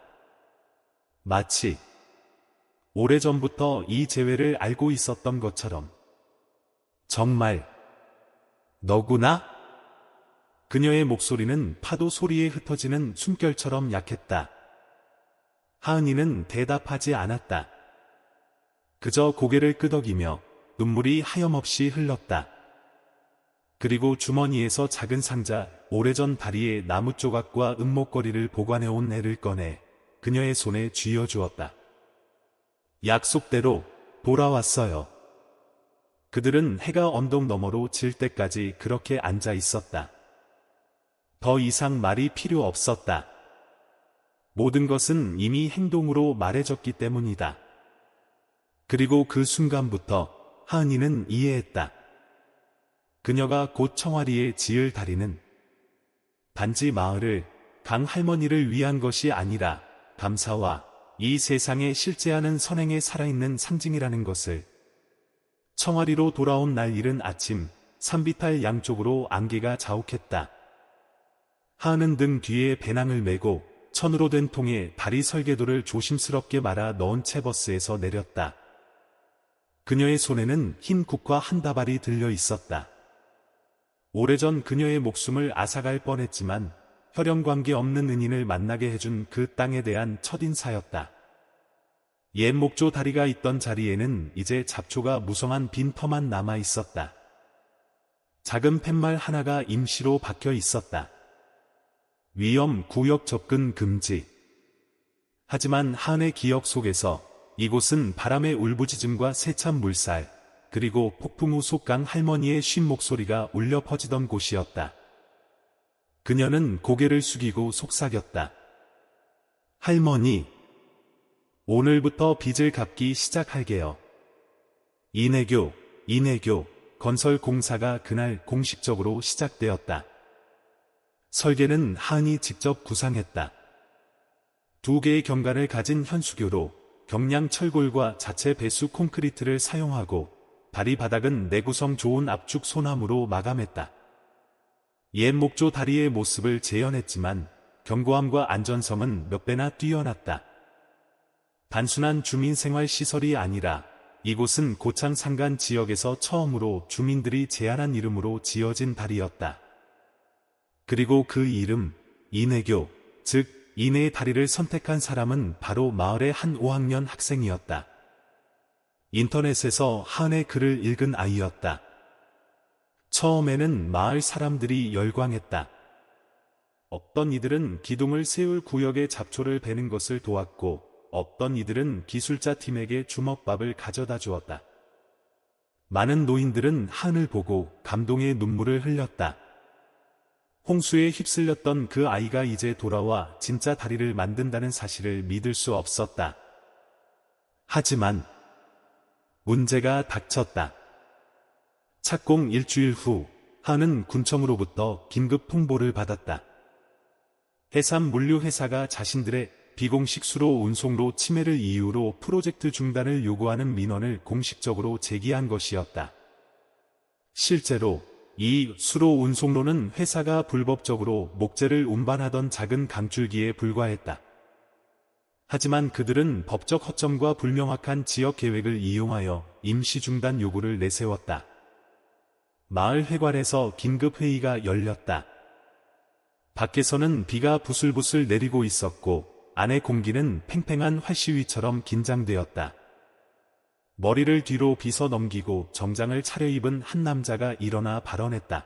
[SPEAKER 1] 마치 오래전부터 이 재회를 알고 있었던 것처럼. 정말 너구나? 그녀의 목소리는 파도 소리에 흩어지는 숨결처럼 약했다. 하은이는 대답하지 않았다. 그저 고개를 끄덕이며 눈물이 하염없이 흘렀다. 그리고 주머니에서 작은 상자, 오래전 다리에 나무 조각과 은목걸이를 보관해온 애를 꺼내 그녀의 손에 쥐어주었다. 약속대로 돌아왔어요. 그들은 해가 언덕 너머로 질 때까지 그렇게 앉아 있었다. 더 이상 말이 필요 없었다. 모든 것은 이미 행동으로 말해졌기 때문이다. 그리고 그 순간부터 하은이는 이해했다. 그녀가 곧 청아리에 지을 다리는 단지 마을을, 강 할머니를 위한 것이 아니라 감사와 이 세상에 실제하는 선행에 살아있는 상징이라는 것을. 청아리로 돌아온 날 이른 아침, 산비탈 양쪽으로 안개가 자욱했다. 하은은 등 뒤에 배낭을 메고 천으로 된 통에 다리 설계도를 조심스럽게 말아 넣은 채 버스에서 내렸다. 그녀의 손에는 흰 국화 한 다발이 들려 있었다. 오래전 그녀의 목숨을 앗아갈 뻔했지만 혈연관계 없는 은인을 만나게 해준 그 땅에 대한 첫인사였다. 옛 목조 다리가 있던 자리에는 이제 잡초가 무성한 빈터만 남아 있었다. 작은 팻말 하나가 임시로 박혀 있었다. 위험 구역 접근 금지. 하지만 하은의 기억 속에서 이곳은 바람의 울부짖음과 세찬 물살, 그리고 폭풍 후 속강 할머니의 쉰 목소리가 울려 퍼지던 곳이었다. 그녀는 고개를 숙이고 속삭였다. 할머니, 오늘부터 빚을 갚기 시작할게요. 인해교 건설 공사가 그날 공식적으로 시작되었다. 설계는 하은이 직접 구상했다. 2개의 경관을 가진 현수교로 경량 철골과 자체 배수 콘크리트를 사용하고 다리 바닥은 내구성 좋은 압축 소나무로 마감했다. 옛 목조 다리의 모습을 재현했지만 견고함과 안전성은 몇 배나 뛰어났다. 단순한 주민생활시설이 아니라 이곳은 고창 산간 지역에서 처음으로 주민들이 제안한 이름으로 지어진 다리였다. 그리고 그 이름, 인해교, 즉 인해의 다리를 선택한 사람은 바로 마을의 한 5학년 학생이었다. 인터넷에서 하은의 글을 읽은 아이였다. 처음에는 마을 사람들이 열광했다. 어떤 이들은 기둥을 세울 구역에 잡초를 베는 것을 도왔고, 어떤 이들은 기술자 팀에게 주먹밥을 가져다 주었다. 많은 노인들은 하은을 보고 감동의 눈물을 흘렸다. 홍수에 휩쓸렸던 그 아이가 이제 돌아와 진짜 다리를 만든다는 사실을 믿을 수 없었다. 하지만 문제가 닥쳤다. 착공 일주일 후 하은은 군청으로부터 긴급 통보를 받았다. 해산물류회사가 자신들의 비공식 수로 운송로 침해를 이유로 프로젝트 중단을 요구하는 민원을 공식적으로 제기한 것이었다. 실제로 이 수로 운송로는 회사가 불법적으로 목재를 운반하던 작은 강줄기에 불과했다. 하지만 그들은 법적 허점과 불명확한 지역 계획을 이용하여 임시 중단 요구를 내세웠다. 마을 회관에서 긴급 회의가 열렸다. 밖에서는 비가 부슬부슬 내리고 있었고 안의 공기는 팽팽한 활시위처럼 긴장되었다. 머리를 뒤로 빗어 넘기고 정장을 차려입은 한 남자가 일어나 발언했다.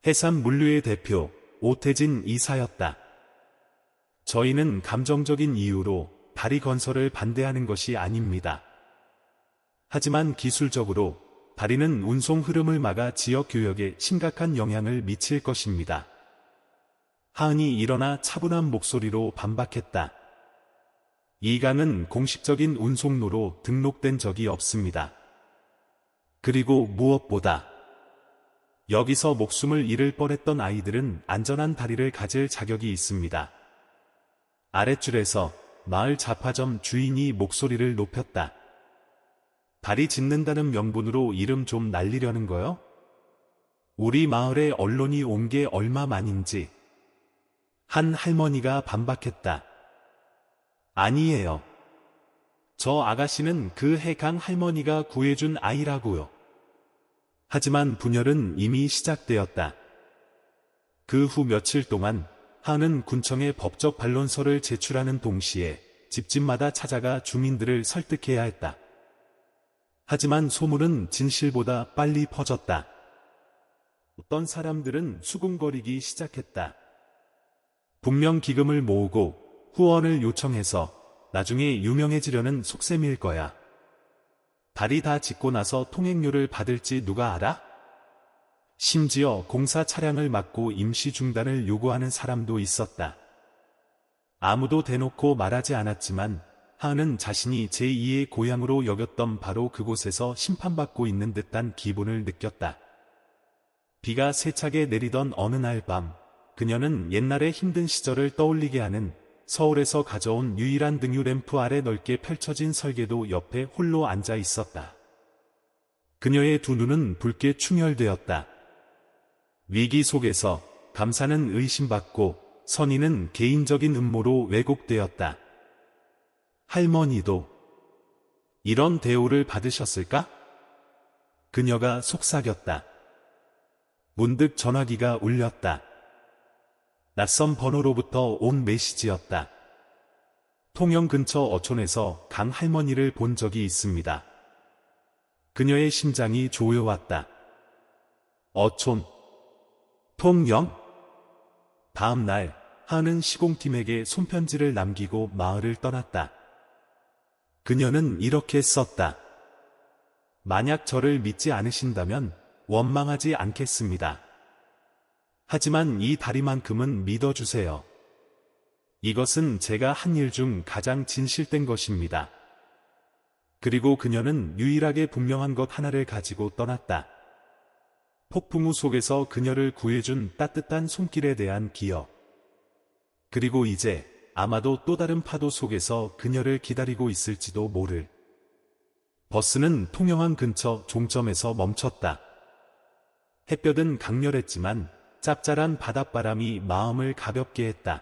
[SPEAKER 1] 해산물류의 대표 오태진 이사였다. 저희는 감정적인 이유로 다리 건설을 반대하는 것이 아닙니다. 하지만 기술적으로 다리는 운송 흐름을 막아 지역 교역에 심각한 영향을 미칠 것입니다. 하은이 일어나 차분한 목소리로 반박했다. 이 강은 공식적인 운송로로 등록된 적이 없습니다. 그리고 무엇보다 여기서 목숨을 잃을 뻔했던 아이들은 안전한 다리를 가질 자격이 있습니다. 아랫줄에서 마을 잡화점 주인이 목소리를 높였다. 다리 짓는다는 명분으로 이름 좀 날리려는 거요? 우리 마을에 언론이 온 게 얼마만인지. 한 할머니가 반박했다. 아니에요. 저 아가씨는 그 해강 할머니가 구해준 아이라고요. 하지만 분열은 이미 시작되었다. 그 후 며칠 동안 하은은 군청에 법적 반론서를 제출하는 동시에 집집마다 찾아가 주민들을 설득해야 했다. 하지만 소문은 진실보다 빨리 퍼졌다. 어떤 사람들은 수군거리기 시작했다. 분명 기금을 모으고 후원을 요청해서 나중에 유명해지려는 속셈일 거야. 다리 다 짓고 나서 통행료를 받을지 누가 알아? 심지어 공사 차량을 막고 임시 중단을 요구하는 사람도 있었다. 아무도 대놓고 말하지 않았지만 하은은 자신이 제2의 고향으로 여겼던 바로 그곳에서 심판받고 있는 듯한 기분을 느꼈다. 비가 세차게 내리던 어느 날 밤, 그녀는 옛날의 힘든 시절을 떠올리게 하는 서울에서 가져온 유일한 등유 램프 아래 넓게 펼쳐진 설계도 옆에 홀로 앉아 있었다. 그녀의 두 눈은 붉게 충혈되었다. 위기 속에서 감사는 의심받고 선의는 개인적인 음모로 왜곡되었다. 할머니도 이런 대우를 받으셨을까? 그녀가 속삭였다. 문득 전화기가 울렸다. 낯선 번호로부터 온 메시지였다. 통영 근처 어촌에서 강 할머니를 본 적이 있습니다. 그녀의 심장이 조여왔다. 어촌, 통영? 다음 날 하은은 시공팀에게 손편지를 남기고 마을을 떠났다. 그녀는 이렇게 썼다. 만약 저를 믿지 않으신다면 원망하지 않겠습니다. 하지만 이 다리만큼은 믿어주세요. 이것은 제가 한 일 중 가장 진실된 것입니다. 그리고 그녀는 유일하게 분명한 것 하나를 가지고 떠났다. 폭풍우 속에서 그녀를 구해준 따뜻한 손길에 대한 기억. 그리고 이제 아마도 또 다른 파도 속에서 그녀를 기다리고 있을지도 모를. 버스는 통영항 근처 종점에서 멈췄다. 햇볕은 강렬했지만 짭짤한 바닷바람이 마음을 가볍게 했다.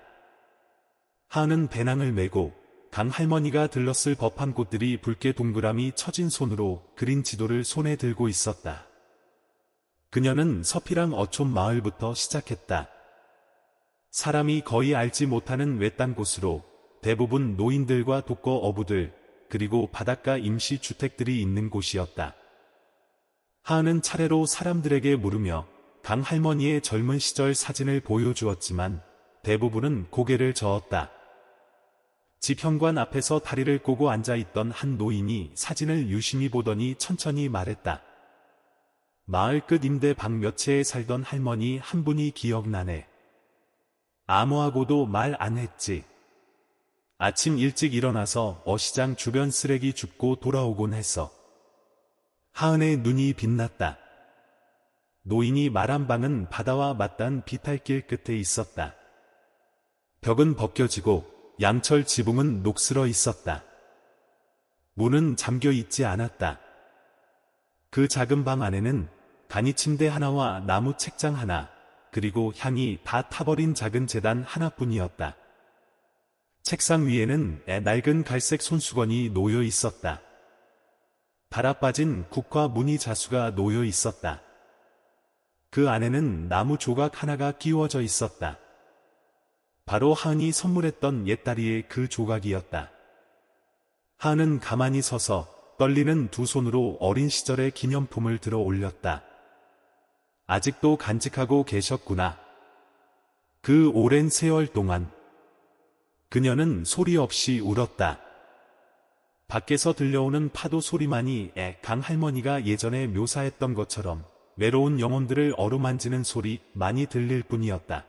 [SPEAKER 1] 하은은 배낭을 메고 강 할머니가 들렀을 법한 곳들이 붉게 동그라미 처진 손으로 그린 지도를 손에 들고 있었다. 그녀는 서피랑 어촌 마을부터 시작했다. 사람이 거의 알지 못하는 외딴 곳으로 대부분 노인들과 독거 어부들 그리고 바닷가 임시주택들이 있는 곳이었다. 하은은 차례로 사람들에게 물으며 강 할머니의 젊은 시절 사진을 보여주었지만 대부분은 고개를 저었다. 집 현관 앞에서 다리를 꼬고 앉아있던 한 노인이 사진을 유심히 보더니 천천히 말했다. 마을 끝 임대 방 몇 채에 살던 할머니 한 분이 기억나네. 아무하고도 말 안 했지. 아침 일찍 일어나서 어시장 주변 쓰레기 줍고 돌아오곤 했어. 하은의 눈이 빛났다. 노인이 말한 방은 바다와 맞닿은 비탈길 끝에 있었다. 벽은 벗겨지고 양철 지붕은 녹슬어 있었다. 문은 잠겨 있지 않았다. 그 작은 방 안에는 간이 침대 하나와 나무 책장 하나, 그리고 향이 다 타버린 작은 제단 하나뿐이었다. 책상 위에는 낡은 갈색 손수건이 놓여 있었다. 달아빠진 국화 무늬 자수가 놓여 있었다. 그 안에는 나무 조각 하나가 끼워져 있었다. 바로 하은이 선물했던 옛다리의 그 조각이었다. 하은은 가만히 서서 떨리는 두 손으로 어린 시절의 기념품을 들어 올렸다. 아직도 간직하고 계셨구나. 그 오랜 세월 동안. 그녀는 소리 없이 울었다. 밖에서 들려오는 파도 소리만이 강 할머니가 예전에 묘사했던 것처럼 외로운 영혼들을 어루만지는 소리 많이 들릴 뿐이었다.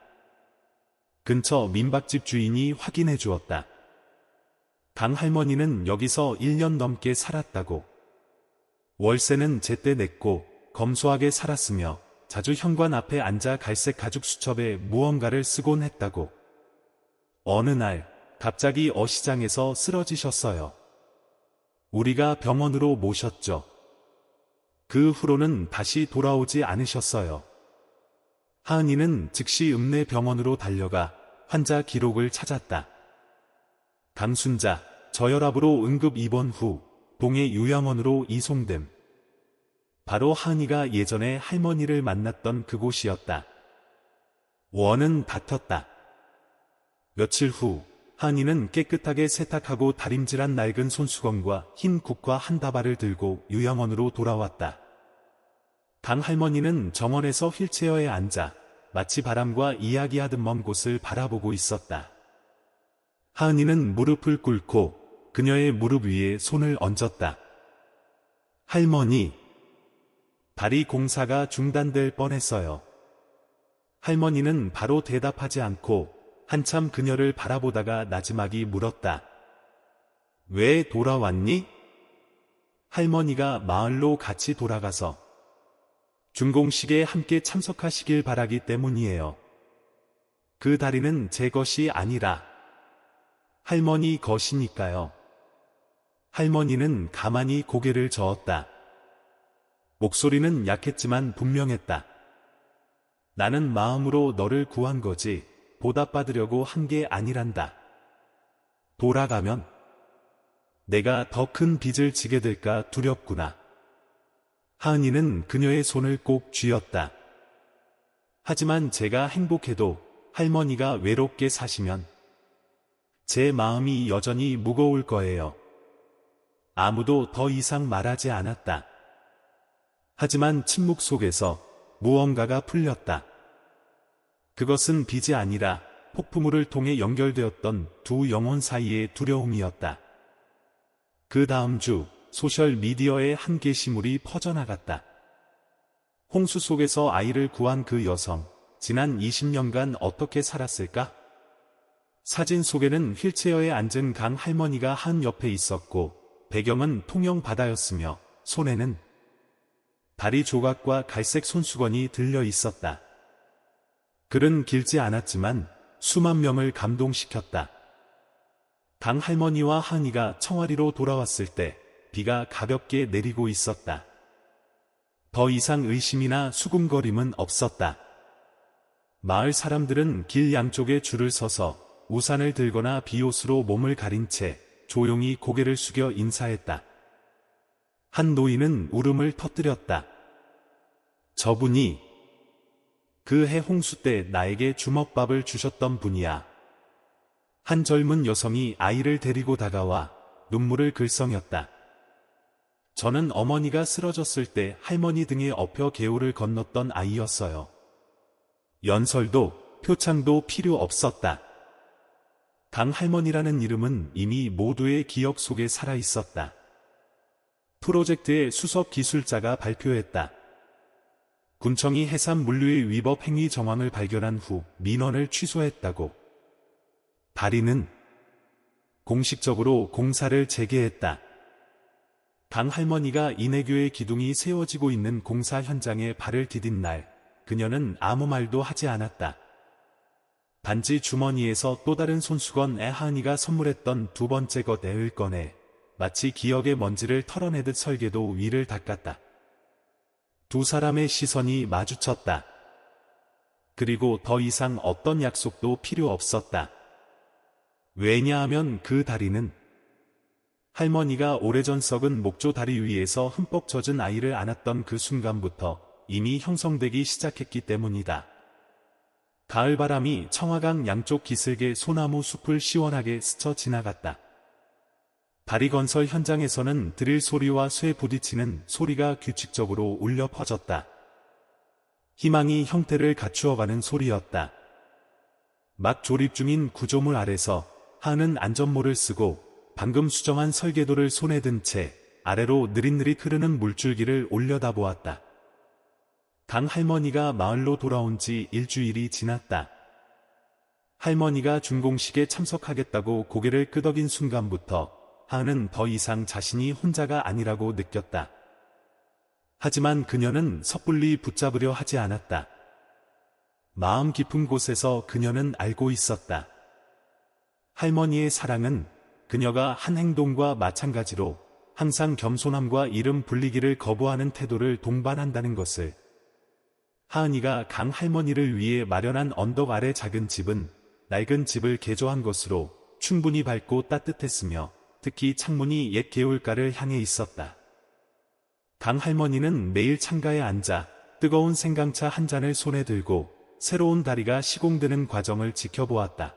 [SPEAKER 1] 근처 민박집 주인이 확인해 주었다. 강 할머니는 여기서 1년 넘게 살았다고. 월세는 제때 냈고 검소하게 살았으며 자주 현관 앞에 앉아 갈색 가죽 수첩에 무언가를 쓰곤 했다고. 어느 날 갑자기 어시장에서 쓰러지셨어요. 우리가 병원으로 모셨죠. 그 후로는 다시 돌아오지 않으셨어요. 하은이는 즉시 읍내 병원으로 달려가 환자 기록을 찾았다. 강순자, 저혈압으로 응급 입원 후 동해 요양원으로 이송됨. 바로 하은이가 예전에 할머니를 만났던 그곳이었다. 원은 다퉜다. 며칠 후 하은이는 깨끗하게 세탁하고 다림질한 낡은 손수건과 흰 국화 한 다발을 들고 요양원으로 돌아왔다. 강할머니는 정원에서 휠체어에 앉아 마치 바람과 이야기하듯 먼 곳을 바라보고 있었다. 하은이는 무릎을 꿇고 그녀의 무릎 위에 손을 얹었다. 할머니, 다리 공사가 중단될 뻔했어요. 할머니는 바로 대답하지 않고 한참 그녀를 바라보다가 나지막이 물었다. 왜 돌아왔니? 할머니가 마을로 같이 돌아가서 준공식에 함께 참석하시길 바라기 때문이에요. 그 다리는 제 것이 아니라 할머니 것이니까요. 할머니는 가만히 고개를 저었다. 목소리는 약했지만 분명했다. 나는 마음으로 너를 구한 거지 보답받으려고 한 게 아니란다. 돌아가면 내가 더 큰 빚을 지게 될까 두렵구나. 하은이는 그녀의 손을 꼭 쥐었다. 하지만 제가 행복해도 할머니가 외롭게 사시면 제 마음이 여전히 무거울 거예요. 아무도 더 이상 말하지 않았다. 하지만 침묵 속에서 무언가가 풀렸다. 그것은 빚이 아니라 폭풍우를 통해 연결되었던 두 영혼 사이의 두려움이었다. 그 다음 주 소셜미디어에 한 게시물이 퍼져나갔다. 홍수 속에서 아이를 구한 그 여성, 지난 20년간 어떻게 살았을까? 사진 속에는 휠체어에 앉은 강 할머니가 한 옆에 있었고 배경은 통영 바다였으며 손에는 다리 조각과 갈색 손수건이 들려 있었다. 글은 길지 않았지만 수만 명을 감동시켰다. 강 할머니와 하은이가 청와리로 돌아왔을 때 비가 가볍게 내리고 있었다. 더 이상 의심이나 수군거림은 없었다. 마을 사람들은 길 양쪽에 줄을 서서 우산을 들거나 비옷으로 몸을 가린 채 조용히 고개를 숙여 인사했다. 한 노인은 울음을 터뜨렸다. 저분이 그 해 홍수 때 나에게 주먹밥을 주셨던 분이야. 한 젊은 여성이 아이를 데리고 다가와 눈물을 글썽였다. 저는 어머니가 쓰러졌을 때 할머니 등에 업혀 개울을 건넜던 아이였어요. 연설도 표창도 필요 없었다. 강 할머니라는 이름은 이미 모두의 기억 속에 살아 있었다. 프로젝트의 수석 기술자가 발표했다. 군청이 해산 물류의 위법 행위 정황을 발견한 후 민원을 취소했다고. 다리는 공식적으로 공사를 재개했다. 강 할머니가 인해교의 기둥이 세워지고 있는 공사 현장에 발을 디딘 날, 그녀는 아무 말도 하지 않았다. 단지 주머니에서 또 다른 손수건에 하은이가 선물했던 두 번째 것을 꺼내 마치 기억의 먼지를 털어내듯 설계도 위를 닦았다. 두 사람의 시선이 마주쳤다. 그리고 더 이상 어떤 약속도 필요 없었다. 왜냐하면 그 다리는 할머니가 오래전 썩은 목조 다리 위에서 흠뻑 젖은 아이를 안았던 그 순간부터 이미 형성되기 시작했기 때문이다. 가을바람이 청화강 양쪽 기슭의 소나무 숲을 시원하게 스쳐 지나갔다. 다리 건설 현장에서는 드릴 소리와 쇠 부딪히는 소리가 규칙적으로 울려 퍼졌다. 희망이 형태를 갖추어가는 소리였다. 막 조립 중인 구조물 아래서 하은은 안전모를 쓰고 방금 수정한 설계도를 손에 든 채 아래로 느릿느릿 흐르는 물줄기를 올려다보았다. 강 할머니가 마을로 돌아온 지 일주일이 지났다. 할머니가 준공식에 참석하겠다고 고개를 끄덕인 순간부터 하은은 더 이상 자신이 혼자가 아니라고 느꼈다. 하지만 그녀는 섣불리 붙잡으려 하지 않았다. 마음 깊은 곳에서 그녀는 알고 있었다. 할머니의 사랑은 그녀가 한 행동과 마찬가지로 항상 겸손함과 이름 불리기를 거부하는 태도를 동반한다는 것을. 하은이가 강 할머니를 위해 마련한 언덕 아래 작은 집은 낡은 집을 개조한 것으로 충분히 밝고 따뜻했으며 특히 창문이 옛 개울가를 향해 있었다. 강 할머니는 매일 창가에 앉아 뜨거운 생강차 한 잔을 손에 들고 새로운 다리가 시공되는 과정을 지켜보았다.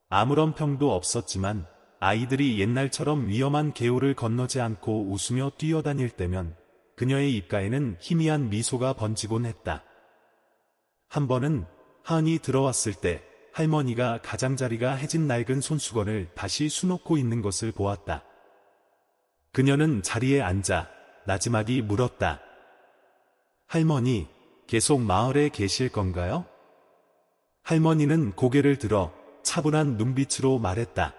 [SPEAKER 1] 아무런 평도 없었지만 아이들이 옛날처럼 위험한 개울을 건너지 않고 웃으며 뛰어다닐 때면 그녀의 입가에는 희미한 미소가 번지곤 했다. 한 번은 하은이 들어왔을 때 할머니가 가장자리가 해진 낡은 손수건을 다시 수놓고 있는 것을 보았다. 그녀는 자리에 앉아 나지막이 물었다. 할머니, 계속 마을에 계실 건가요? 할머니는 고개를 들어 차분한 눈빛으로 말했다.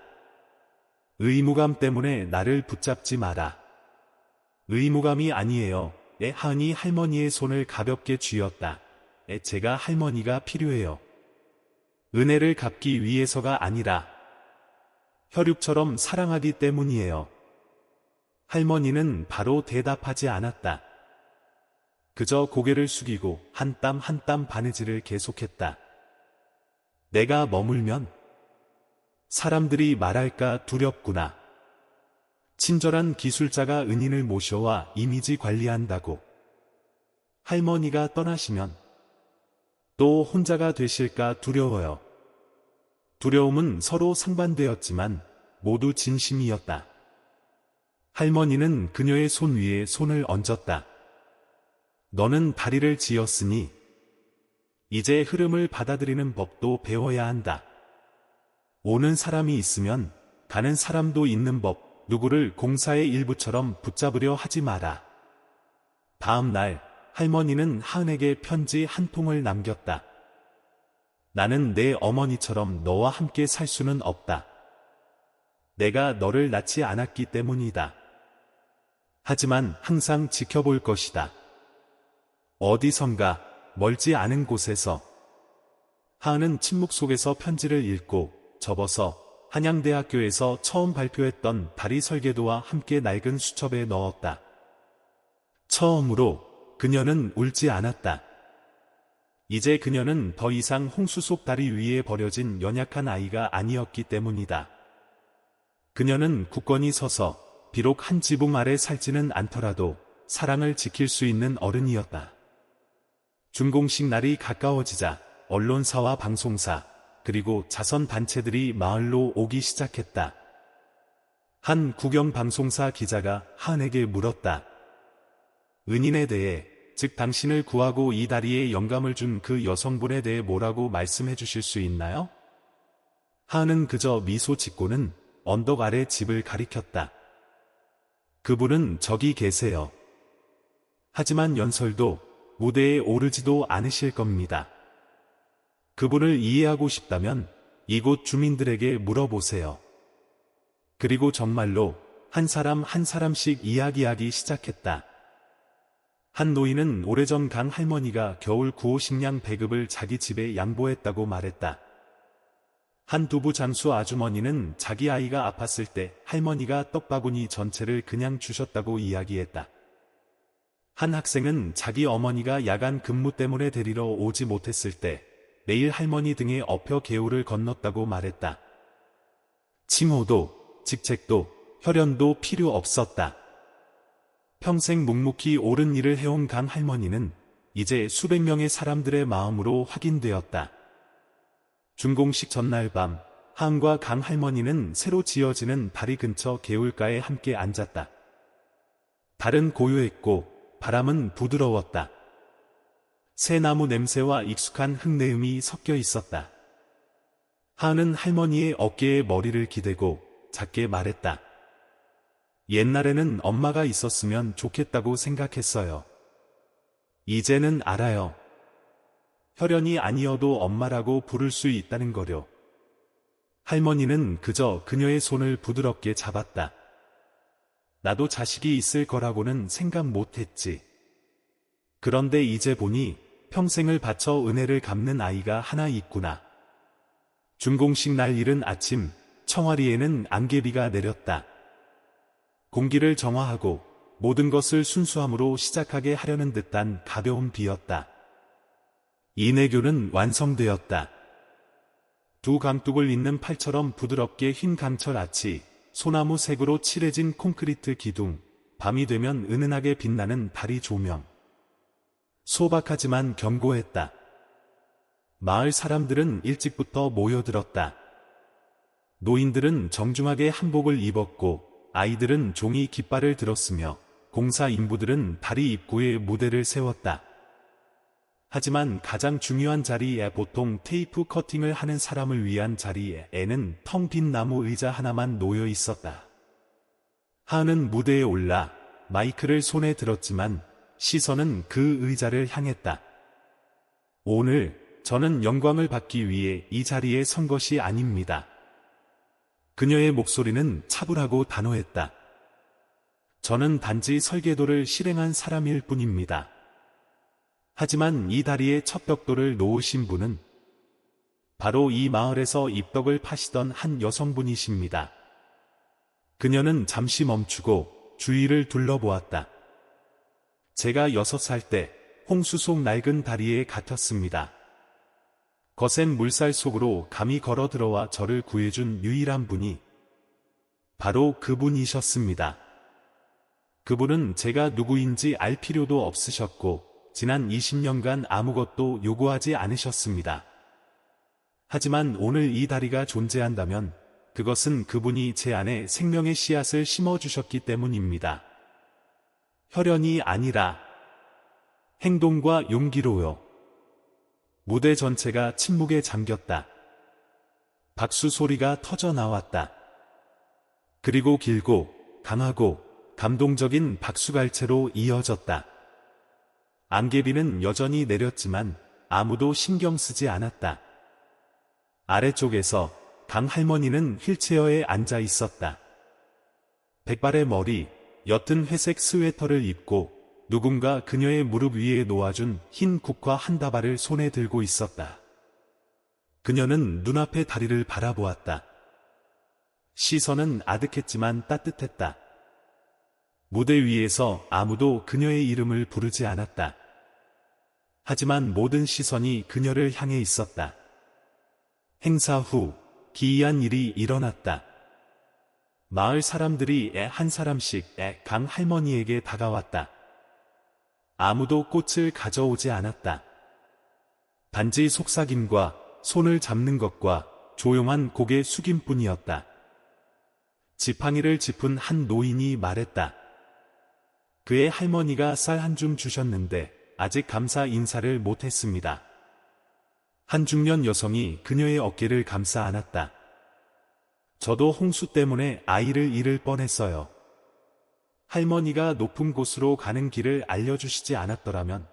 [SPEAKER 1] 의무감 때문에 나를 붙잡지 마라. 의무감이 아니에요. 하은이 할머니의 손을 가볍게 쥐었다. 제가 할머니가 필요해요. 은혜를 갚기 위해서가 아니라 혈육처럼 사랑하기 때문이에요. 할머니는 바로 대답하지 않았다. 그저 고개를 숙이고 한 땀 한 땀 바느질을 계속했다. 내가 머물면 사람들이 말할까 두렵구나. 친절한 기술자가 은인을 모셔와 이미지 관리한다고. 할머니가 떠나시면 또 혼자가 되실까 두려워요. 두려움은 서로 상반되었지만 모두 진심이었다. 할머니는 그녀의 손 위에 손을 얹었다. 너는 다리를 지었으니 이제 흐름을 받아들이는 법도 배워야 한다. 오는 사람이 있으면 가는 사람도 있는 법, 누구를 공사의 일부처럼 붙잡으려 하지 마라. 다음 날 할머니는 하은에게 편지 한 통을 남겼다. 나는 내 어머니처럼 너와 함께 살 수는 없다. 내가 너를 낳지 않았기 때문이다. 하지만 항상 지켜볼 것이다. 어디선가 멀지 않은 곳에서. 하은은 침묵 속에서 편지를 읽고 접어서 한양대학교에서 처음 발표했던 다리 설계도와 함께 낡은 수첩에 넣었다. 처음으로 그녀는 울지 않았다. 이제 그녀는 더 이상 홍수 속 다리 위에 버려진 연약한 아이가 아니었기 때문이다. 그녀는 굳건히 서서 비록 한 지붕 아래 살지는 않더라도 사랑을 지킬 수 있는 어른이었다. 준공식 날이 가까워지자 언론사와 방송사, 그리고 자선단체들이 마을로 오기 시작했다. 한 국영방송사 기자가 하은에게 물었다. 은인에 대해, 즉 당신을 구하고 이 다리에 영감을 준 그 여성분에 대해 뭐라고 말씀해 주실 수 있나요? 하은은 그저 미소 짓고는 언덕 아래 집을 가리켰다. 그분은 저기 계세요. 하지만 연설도 무대에 오르지도 않으실 겁니다. 그분을 이해하고 싶다면 이곳 주민들에게 물어보세요. 그리고 정말로 한 사람 한 사람씩 이야기하기 시작했다. 한 노인은 오래전 강 할머니가 겨울 구호식량 배급을 자기 집에 양보했다고 말했다. 한 두부 장수 아주머니는 자기 아이가 아팠을 때 할머니가 떡바구니 전체를 그냥 주셨다고 이야기했다. 한 학생은 자기 어머니가 야간 근무 때문에 데리러 오지 못했을 때 매일 할머니 등에 엎여 개울을 건넜다고 말했다. 칭호도, 직책도, 혈연도 필요 없었다. 평생 묵묵히 옳은 일을 해온 강 할머니는 이제 수백 명의 사람들의 마음으로 확인되었다. 준공식 전날 밤, 하은과 강 할머니는 새로 지어지는 다리 근처 개울가에 함께 앉았다. 달은 고요했고 바람은 부드러웠다. 새나무 냄새와 익숙한 흙내음이 섞여 있었다. 하은은 할머니의 어깨에 머리를 기대고 작게 말했다. 옛날에는 엄마가 있었으면 좋겠다고 생각했어요. 이제는 알아요. 혈연이 아니어도 엄마라고 부를 수 있다는 거요. 할머니는 그저 그녀의 손을 부드럽게 잡았다. 나도 자식이 있을 거라고는 생각 못했지. 그런데 이제 보니 평생을 바쳐 은혜를 갚는 아이가 하나 있구나. 준공식 날 이른 아침, 청와리에는 안개비가 내렸다. 공기를 정화하고 모든 것을 순수함으로 시작하게 하려는 듯한 가벼운 비였다. 인해교는 완성되었다. 두 강둑을 잇는 팔처럼 부드럽게 흰 강철 아치, 소나무 색으로 칠해진 콘크리트 기둥, 밤이 되면 은은하게 빛나는 다리 조명. 소박하지만 견고했다. 마을 사람들은 일찍부터 모여들었다. 노인들은 정중하게 한복을 입었고 아이들은 종이 깃발을 들었으며 공사 인부들은 다리 입구에 무대를 세웠다. 하지만 가장 중요한 자리에 보통 테이프 커팅을 하는 사람을 위한 자리에는 텅 빈 나무 의자 하나만 놓여 있었다. 하은은 무대에 올라 마이크를 손에 들었지만 시선은 그 의자를 향했다. 오늘 저는 영광을 받기 위해 이 자리에 선 것이 아닙니다. 그녀의 목소리는 차분하고 단호했다. 저는 단지 설계도를 실행한 사람일 뿐입니다. 하지만 이 다리에 첫 벽돌을 놓으신 분은 바로 이 마을에서 입덕을 파시던 한 여성분이십니다. 그녀는 잠시 멈추고 주위를 둘러보았다. 제가 6살 때 홍수 속 낡은 다리에 갇혔습니다. 거센 물살 속으로 감히 걸어 들어와 저를 구해준 유일한 분이 바로 그분이셨습니다. 그분은 제가 누구인지 알 필요도 없으셨고 지난 20년간 아무것도 요구하지 않으셨습니다. 하지만 오늘 이 다리가 존재한다면 그것은 그분이 제 안에 생명의 씨앗을 심어주셨기 때문입니다. 혈연이 아니라 행동과 용기로요. 무대 전체가 침묵에 잠겼다. 박수 소리가 터져 나왔다. 그리고 길고 강하고 감동적인 박수갈채로 이어졌다. 안개비는 여전히 내렸지만 아무도 신경 쓰지 않았다. 아래쪽에서 강 할머니는 휠체어에 앉아 있었다. 백발의 머리, 옅은 회색 스웨터를 입고 누군가 그녀의 무릎 위에 놓아준 흰 국화 한 다발을 손에 들고 있었다. 그녀는 눈앞의 다리를 바라보았다. 시선은 아득했지만 따뜻했다. 무대 위에서 아무도 그녀의 이름을 부르지 않았다. 하지만 모든 시선이 그녀를 향해 있었다. 행사 후 기이한 일이 일어났다. 마을 사람들이 한 사람씩 강 할머니에게 다가왔다. 아무도 꽃을 가져오지 않았다. 단지 속삭임과 손을 잡는 것과 조용한 고개 숙임뿐이었다. 지팡이를 짚은 한 노인이 말했다. 그의 할머니가 쌀 한 줌 주셨는데 아직 감사 인사를 못했습니다. 한 중년 여성이 그녀의 어깨를 감싸 안았다. 저도 홍수 때문에 아이를 잃을 뻔했어요. 할머니가 높은 곳으로 가는 길을 알려주시지 않았더라면.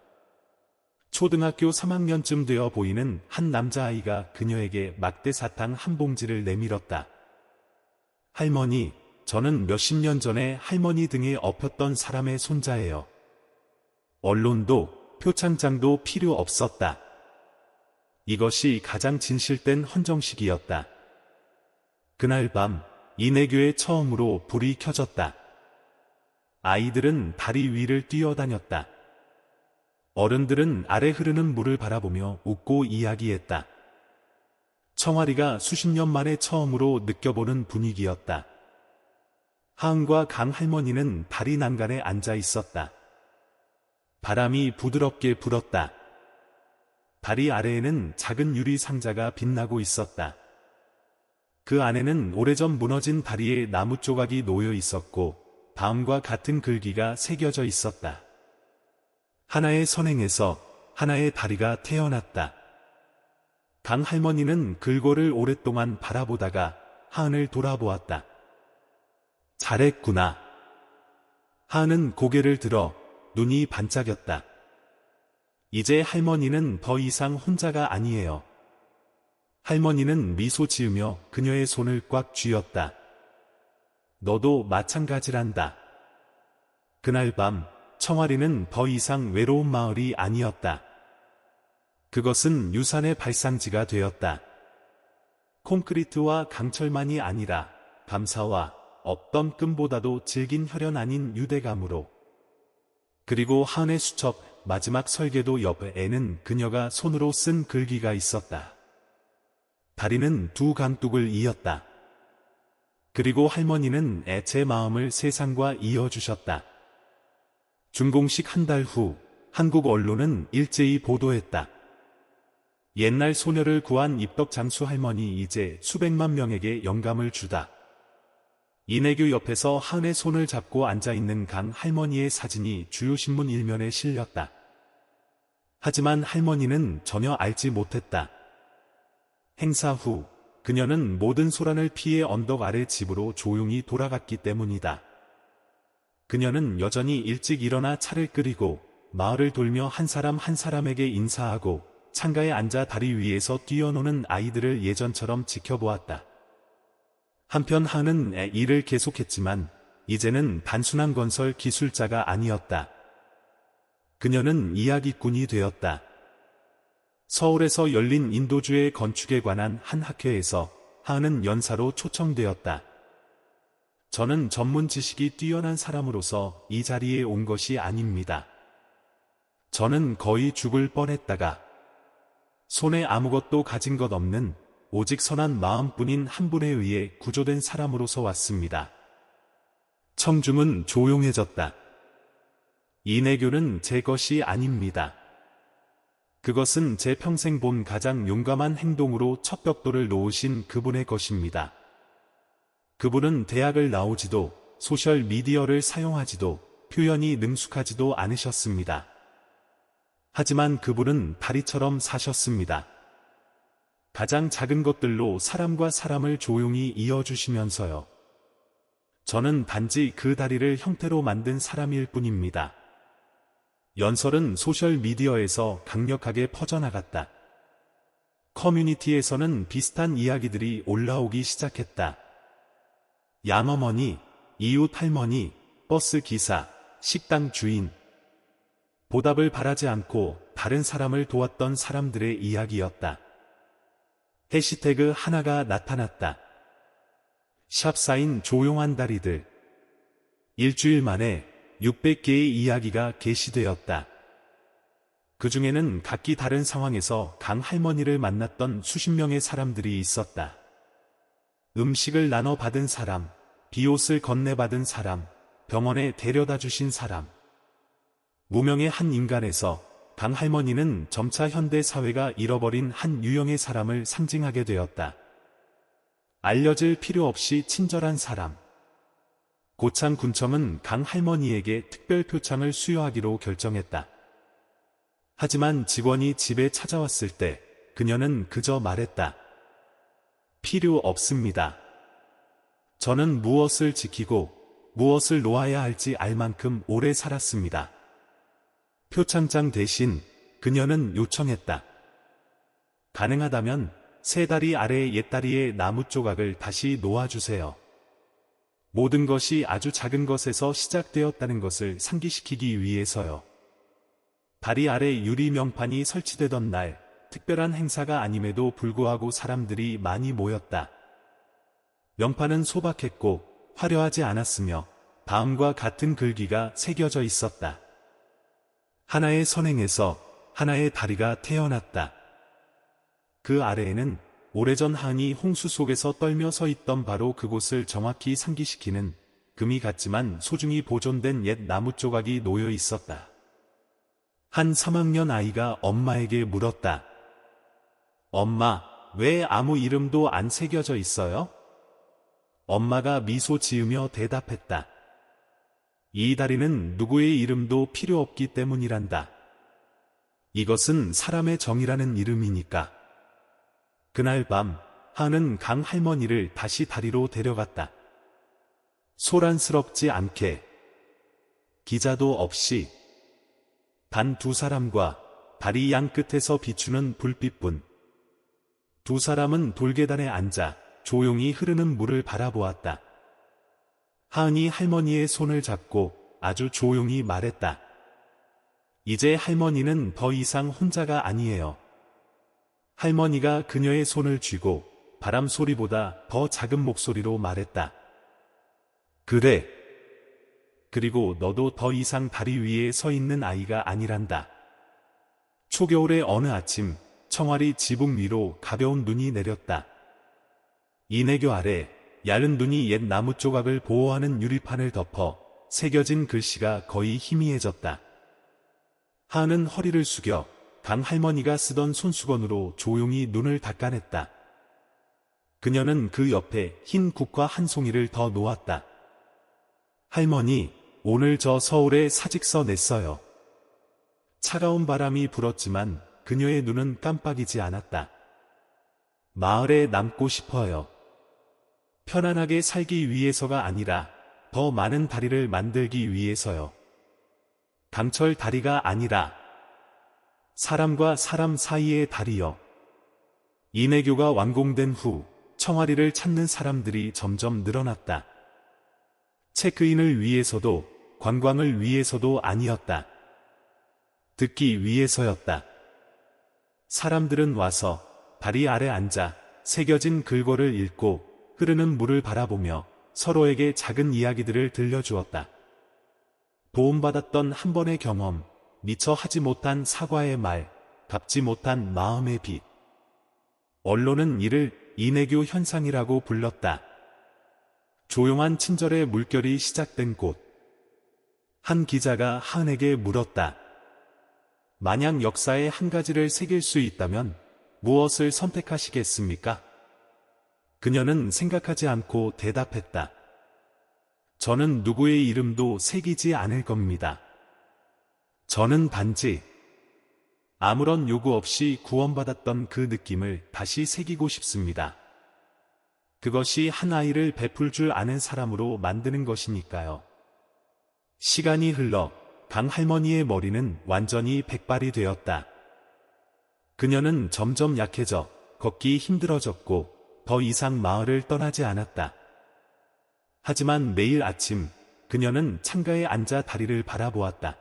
[SPEAKER 1] 초등학교 3학년쯤 되어 보이는 한 남자아이가 그녀에게 막대 사탕 한 봉지를 내밀었다. 할머니, 저는 몇십 년 전에 할머니 등에 업혔던 사람의 손자예요. 언론도 표창장도 필요 없었다. 이것이 가장 진실된 헌정식이었다. 그날 밤 이내교에 처음으로 불이 켜졌다. 아이들은 다리 위를 뛰어다녔다. 어른들은 아래 흐르는 물을 바라보며 웃고 이야기했다. 청아리가 수십 년 만에 처음으로 느껴보는 분위기였다. 하은과 강 할머니는 다리 난간에 앉아 있었다. 바람이 부드럽게 불었다. 다리 아래에는 작은 유리 상자가 빛나고 있었다. 그 안에는 오래전 무너진 다리에 나무 조각이 놓여 있었고 다음과 같은 글귀가 새겨져 있었다. 하나의 선행에서 하나의 다리가 태어났다. 강 할머니는 글고를 오랫동안 바라보다가 하은을 돌아보았다. 잘했구나. 하은은 고개를 들어 눈이 반짝였다. 이제 할머니는 더 이상 혼자가 아니에요. 할머니는 미소 지으며 그녀의 손을 꽉 쥐었다. 너도 마찬가지란다. 그날 밤 청아리는 더 이상 외로운 마을이 아니었다. 그것은 유산의 발상지가 되었다. 콘크리트와 강철만이 아니라 감사와 어떤 끈보다도 질긴 혈연 아닌 유대감으로. 그리고 하은의 수첩 마지막 설계도 옆에는 그녀가 손으로 쓴 글귀가 있었다. 다리는 두 강둑을 이었다. 그리고 할머니는 제 마음을 세상과 이어주셨다. 준공식 한 달 후 한국 언론은 일제히 보도했다. 옛날 소녀를 구한 입덕 장수 할머니 이제 수백만 명에게 영감을 주다. 이내규 옆에서 하은의 손을 잡고 앉아있는 강 할머니의 사진이 주요 신문 일면에 실렸다. 하지만 할머니는 전혀 알지 못했다. 행사 후 그녀는 모든 소란을 피해 언덕 아래 집으로 조용히 돌아갔기 때문이다. 그녀는 여전히 일찍 일어나 차를 끓이고 마을을 돌며 한 사람 한 사람에게 인사하고 창가에 앉아 다리 위에서 뛰어노는 아이들을 예전처럼 지켜보았다. 한편 하은은 일을 계속했지만 이제는 단순한 건설 기술자가 아니었다. 그녀는 이야기꾼이 되었다. 서울에서 열린 인도주의 건축에 관한 한 학회에서 하은은 연사로 초청되었다. 저는 전문 지식이 뛰어난 사람으로서 이 자리에 온 것이 아닙니다. 저는 거의 죽을 뻔했다가 손에 아무것도 가진 것 없는 오직 선한 마음뿐인 한 분에 의해 구조된 사람으로서 왔습니다. 청중은 조용해졌다. 이내교는 제 것이 아닙니다. 그것은 제 평생 본 가장 용감한 행동으로 첫 벽돌을 놓으신 그분의 것입니다. 그분은 대학을 나오지도 소셜 미디어를 사용하지도 표현이 능숙하지도 않으셨습니다. 하지만 그분은 다리처럼 사셨습니다. 가장 작은 것들로 사람과 사람을 조용히 이어주시면서요. 저는 단지 그 다리를 형태로 만든 사람일 뿐입니다. 연설은 소셜미디어에서 강력하게 퍼져나갔다. 커뮤니티에서는 비슷한 이야기들이 올라오기 시작했다. 양어머니, 이웃 할머니, 버스 기사, 식당 주인. 보답을 바라지 않고 다른 사람을 도왔던 사람들의 이야기였다. 해시태그 하나가 나타났다. 샵 사인 조용한 다리들. 일주일 만에 600개의 이야기가 게시되었다. 그 중에는 각기 다른 상황에서 강 할머니를 만났던 수십 명의 사람들이 있었다. 음식을 나눠 받은 사람, 비옷을 건네받은 사람, 병원에 데려다 주신 사람. 무명의 한 인간에서 강 할머니는 점차 현대 사회가 잃어버린 한 유형의 사람을 상징하게 되었다. 알려질 필요 없이 친절한 사람. 고창 군청은 강 할머니에게 특별 표창을 수여하기로 결정했다. 하지만 직원이 집에 찾아왔을 때 그녀는 그저 말했다. 필요 없습니다. 저는 무엇을 지키고 무엇을 놓아야 할지 알 만큼 오래 살았습니다. 표창장 대신 그녀는 요청했다. 가능하다면 세 다리 아래의 옛다리의 나무 조각을 다시 놓아주세요. 모든 것이 아주 작은 것에서 시작되었다는 것을 상기시키기 위해서요. 다리 아래 유리 명판이 설치되던 날, 특별한 행사가 아님에도 불구하고 사람들이 많이 모였다. 명판은 소박했고 화려하지 않았으며 다음과 같은 글귀가 새겨져 있었다. 하나의 선행에서 하나의 다리가 태어났다. 그 아래에는 오래전 하은이 홍수 속에서 떨며 서 있던 바로 그곳을 정확히 상기시키는 금이 같지만 소중히 보존된 옛 나무 조각이 놓여 있었다. 한 3학년 아이가 엄마에게 물었다. 엄마, 왜 아무 이름도 안 새겨져 있어요? 엄마가 미소 지으며 대답했다. 이 다리는 누구의 이름도 필요 없기 때문이란다. 이것은 사람의 정이라는 이름이니까. 그날 밤, 하은은 강 할머니를 다시 다리로 데려갔다. 소란스럽지 않게, 기자도 없이, 단 두 사람과 다리 양 끝에서 비추는 불빛뿐. 두 사람은 돌계단에 앉아 조용히 흐르는 물을 바라보았다. 하은이 할머니의 손을 잡고 아주 조용히 말했다. 이제 할머니는 더 이상 혼자가 아니에요. 할머니가 그녀의 손을 쥐고 바람 소리보다 더 작은 목소리로 말했다. 그래. 그리고 너도 더 이상 다리 위에 서 있는 아이가 아니란다. 초겨울의 어느 아침, 청아리 지붕 위로 가벼운 눈이 내렸다. 이내교 아래 얇은 눈이 옛 나무 조각을 보호하는 유리판을 덮어 새겨진 글씨가 거의 희미해졌다. 하은은 허리를 숙여 강 할머니가 쓰던 손수건으로 조용히 눈을 닦아냈다. 그녀는 그 옆에 흰 국화 한 송이를 더 놓았다. 할머니, 오늘 저 서울에 사직서 냈어요. 차가운 바람이 불었지만 그녀의 눈은 깜빡이지 않았다. 마을에 남고 싶어요. 편안하게 살기 위해서가 아니라 더 많은 다리를 만들기 위해서요. 강철 다리가 아니라 사람과 사람 사이의 다리요. 인해교가 완공된 후 청와리를 찾는 사람들이 점점 늘어났다. 체크인을 위해서도 관광을 위해서도 아니었다. 듣기 위해서였다. 사람들은 와서 다리 아래 앉아 새겨진 글꼴을 읽고 흐르는 물을 바라보며 서로에게 작은 이야기들을 들려주었다. 도움받았던 한 번의 경험, 미처 하지 못한 사과의 말, 갚지 못한 마음의 빚. 언론은 이를 인해교 현상이라고 불렀다. 조용한 친절의 물결이 시작된 곳. 한 기자가 하은에게 물었다. 만약 역사에 한 가지를 새길 수 있다면 무엇을 선택하시겠습니까? 그녀는 생각하지 않고 대답했다. 저는 누구의 이름도 새기지 않을 겁니다. 저는 단지 아무런 요구 없이 구원받았던 그 느낌을 다시 새기고 싶습니다. 그것이 한 아이를 베풀 줄 아는 사람으로 만드는 것이니까요. 시간이 흘러 강 할머니의 머리는 완전히 백발이 되었다. 그녀는 점점 약해져 걷기 힘들어졌고 더 이상 마을을 떠나지 않았다. 하지만 매일 아침 그녀는 창가에 앉아 다리를 바라보았다.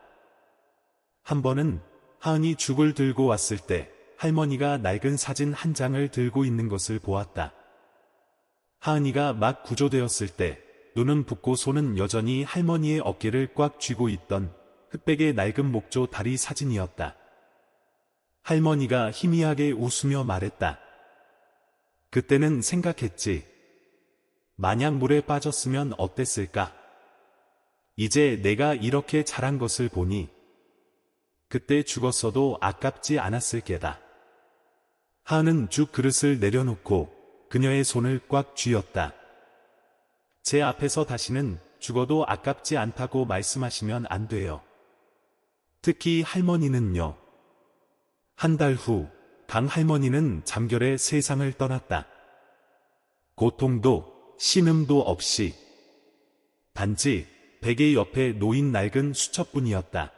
[SPEAKER 1] 한 번은 하은이 죽을 들고 왔을 때 할머니가 낡은 사진 한 장을 들고 있는 것을 보았다. 하은이가 막 구조되었을 때 눈은 붓고 손은 여전히 할머니의 어깨를 꽉 쥐고 있던 흑백의 낡은 목조 다리 사진이었다. 할머니가 희미하게 웃으며 말했다. 그때는 생각했지. 만약 물에 빠졌으면 어땠을까? 이제 내가 이렇게 자란 것을 보니 그때 죽었어도 아깝지 않았을 게다. 하은은 죽 그릇을 내려놓고 그녀의 손을 꽉 쥐었다. 제 앞에서 다시는 죽어도 아깝지 않다고 말씀하시면 안 돼요. 특히 할머니는요. 한 달 후 강 할머니는 잠결에 세상을 떠났다. 고통도 신음도 없이 단지 베개 옆에 놓인 낡은 수첩뿐이었다.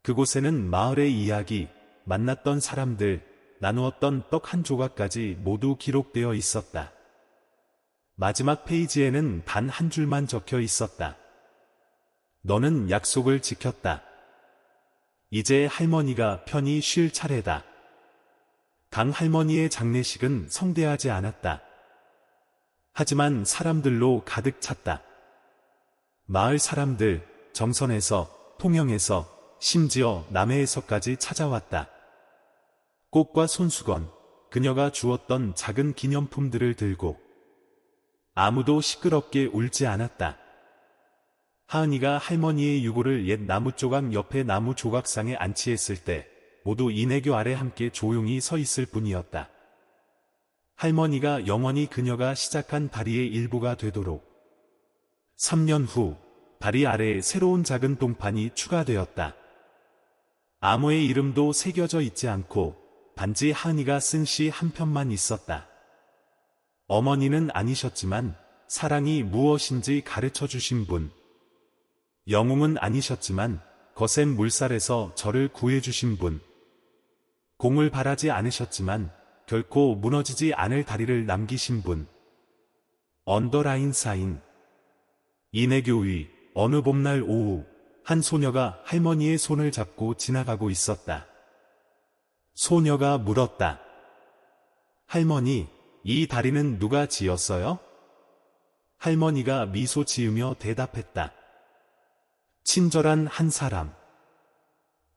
[SPEAKER 1] 그곳에는 마을의 이야기, 만났던 사람들, 나누었던 떡 한 조각까지 모두 기록되어 있었다. 마지막 페이지에는 단 한 줄만 적혀 있었다. 너는 약속을 지켰다. 이제 할머니가 편히 쉴 차례다. 강 할머니의 장례식은 성대하지 않았다. 하지만 사람들로 가득 찼다. 마을 사람들, 정선에서, 통영에서, 심지어 남해에서까지 찾아왔다. 꽃과 손수건, 그녀가 주었던 작은 기념품들을 들고 아무도 시끄럽게 울지 않았다. 하은이가 할머니의 유골을 옛 나무조각 옆에 나무 조각상에 안치했을 때 모두 인해교 아래 함께 조용히 서 있을 뿐이었다. 할머니가 영원히 그녀가 시작한 다리의 일부가 되도록. 3년 후 다리 아래에 새로운 작은 동판이 추가되었다. 아무의 이름도 새겨져 있지 않고 단지 하은이가 쓴 시 한 편만 있었다. 어머니는 아니셨지만 사랑이 무엇인지 가르쳐 주신 분. 영웅은 아니셨지만 거센 물살에서 저를 구해주신 분. 공을 바라지 않으셨지만 결코 무너지지 않을 다리를 남기신 분. 언더라인 사인. 인해교의 어느 봄날 오후 한 소녀가 할머니의 손을 잡고 지나가고 있었다. 소녀가 물었다. 할머니, 이 다리는 누가 지었어요? 할머니가 미소 지으며 대답했다. 친절한 한 사람.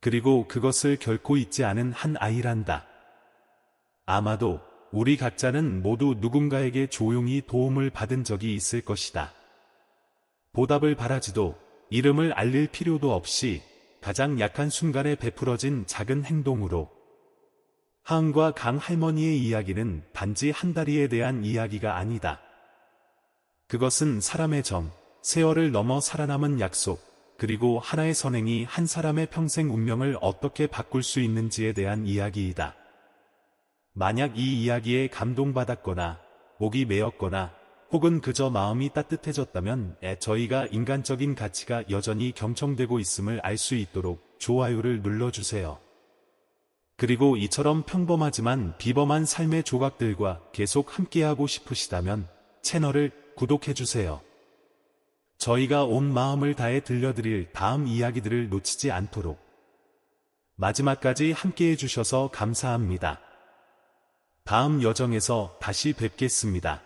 [SPEAKER 1] 그리고 그것을 결코 잊지 않은 한 아이란다. 아마도 우리 각자는 모두 누군가에게 조용히 도움을 받은 적이 있을 것이다. 보답을 바라지도 이름을 알릴 필요도 없이 가장 약한 순간에 베풀어진 작은 행동으로. 하은과 강 할머니의 이야기는 단지 한 다리에 대한 이야기가 아니다. 그것은 사람의 정, 세월을 넘어 살아남은 약속, 그리고 하나의 선행이 한 사람의 평생 운명을 어떻게 바꿀 수 있는지에 대한 이야기이다. 만약 이 이야기에 감동받았거나, 목이 메었거나, 혹은 그저 마음이 따뜻해졌다면 저희가 인간적인 가치가 여전히 경청되고 있음을 알 수 있도록 좋아요를 눌러주세요. 그리고 이처럼 평범하지만 비범한 삶의 조각들과 계속 함께하고 싶으시다면 채널을 구독해주세요. 저희가 온 마음을 다해 들려드릴 다음 이야기들을 놓치지 않도록. 마지막까지 함께해 주셔서 감사합니다. 다음 여정에서 다시 뵙겠습니다.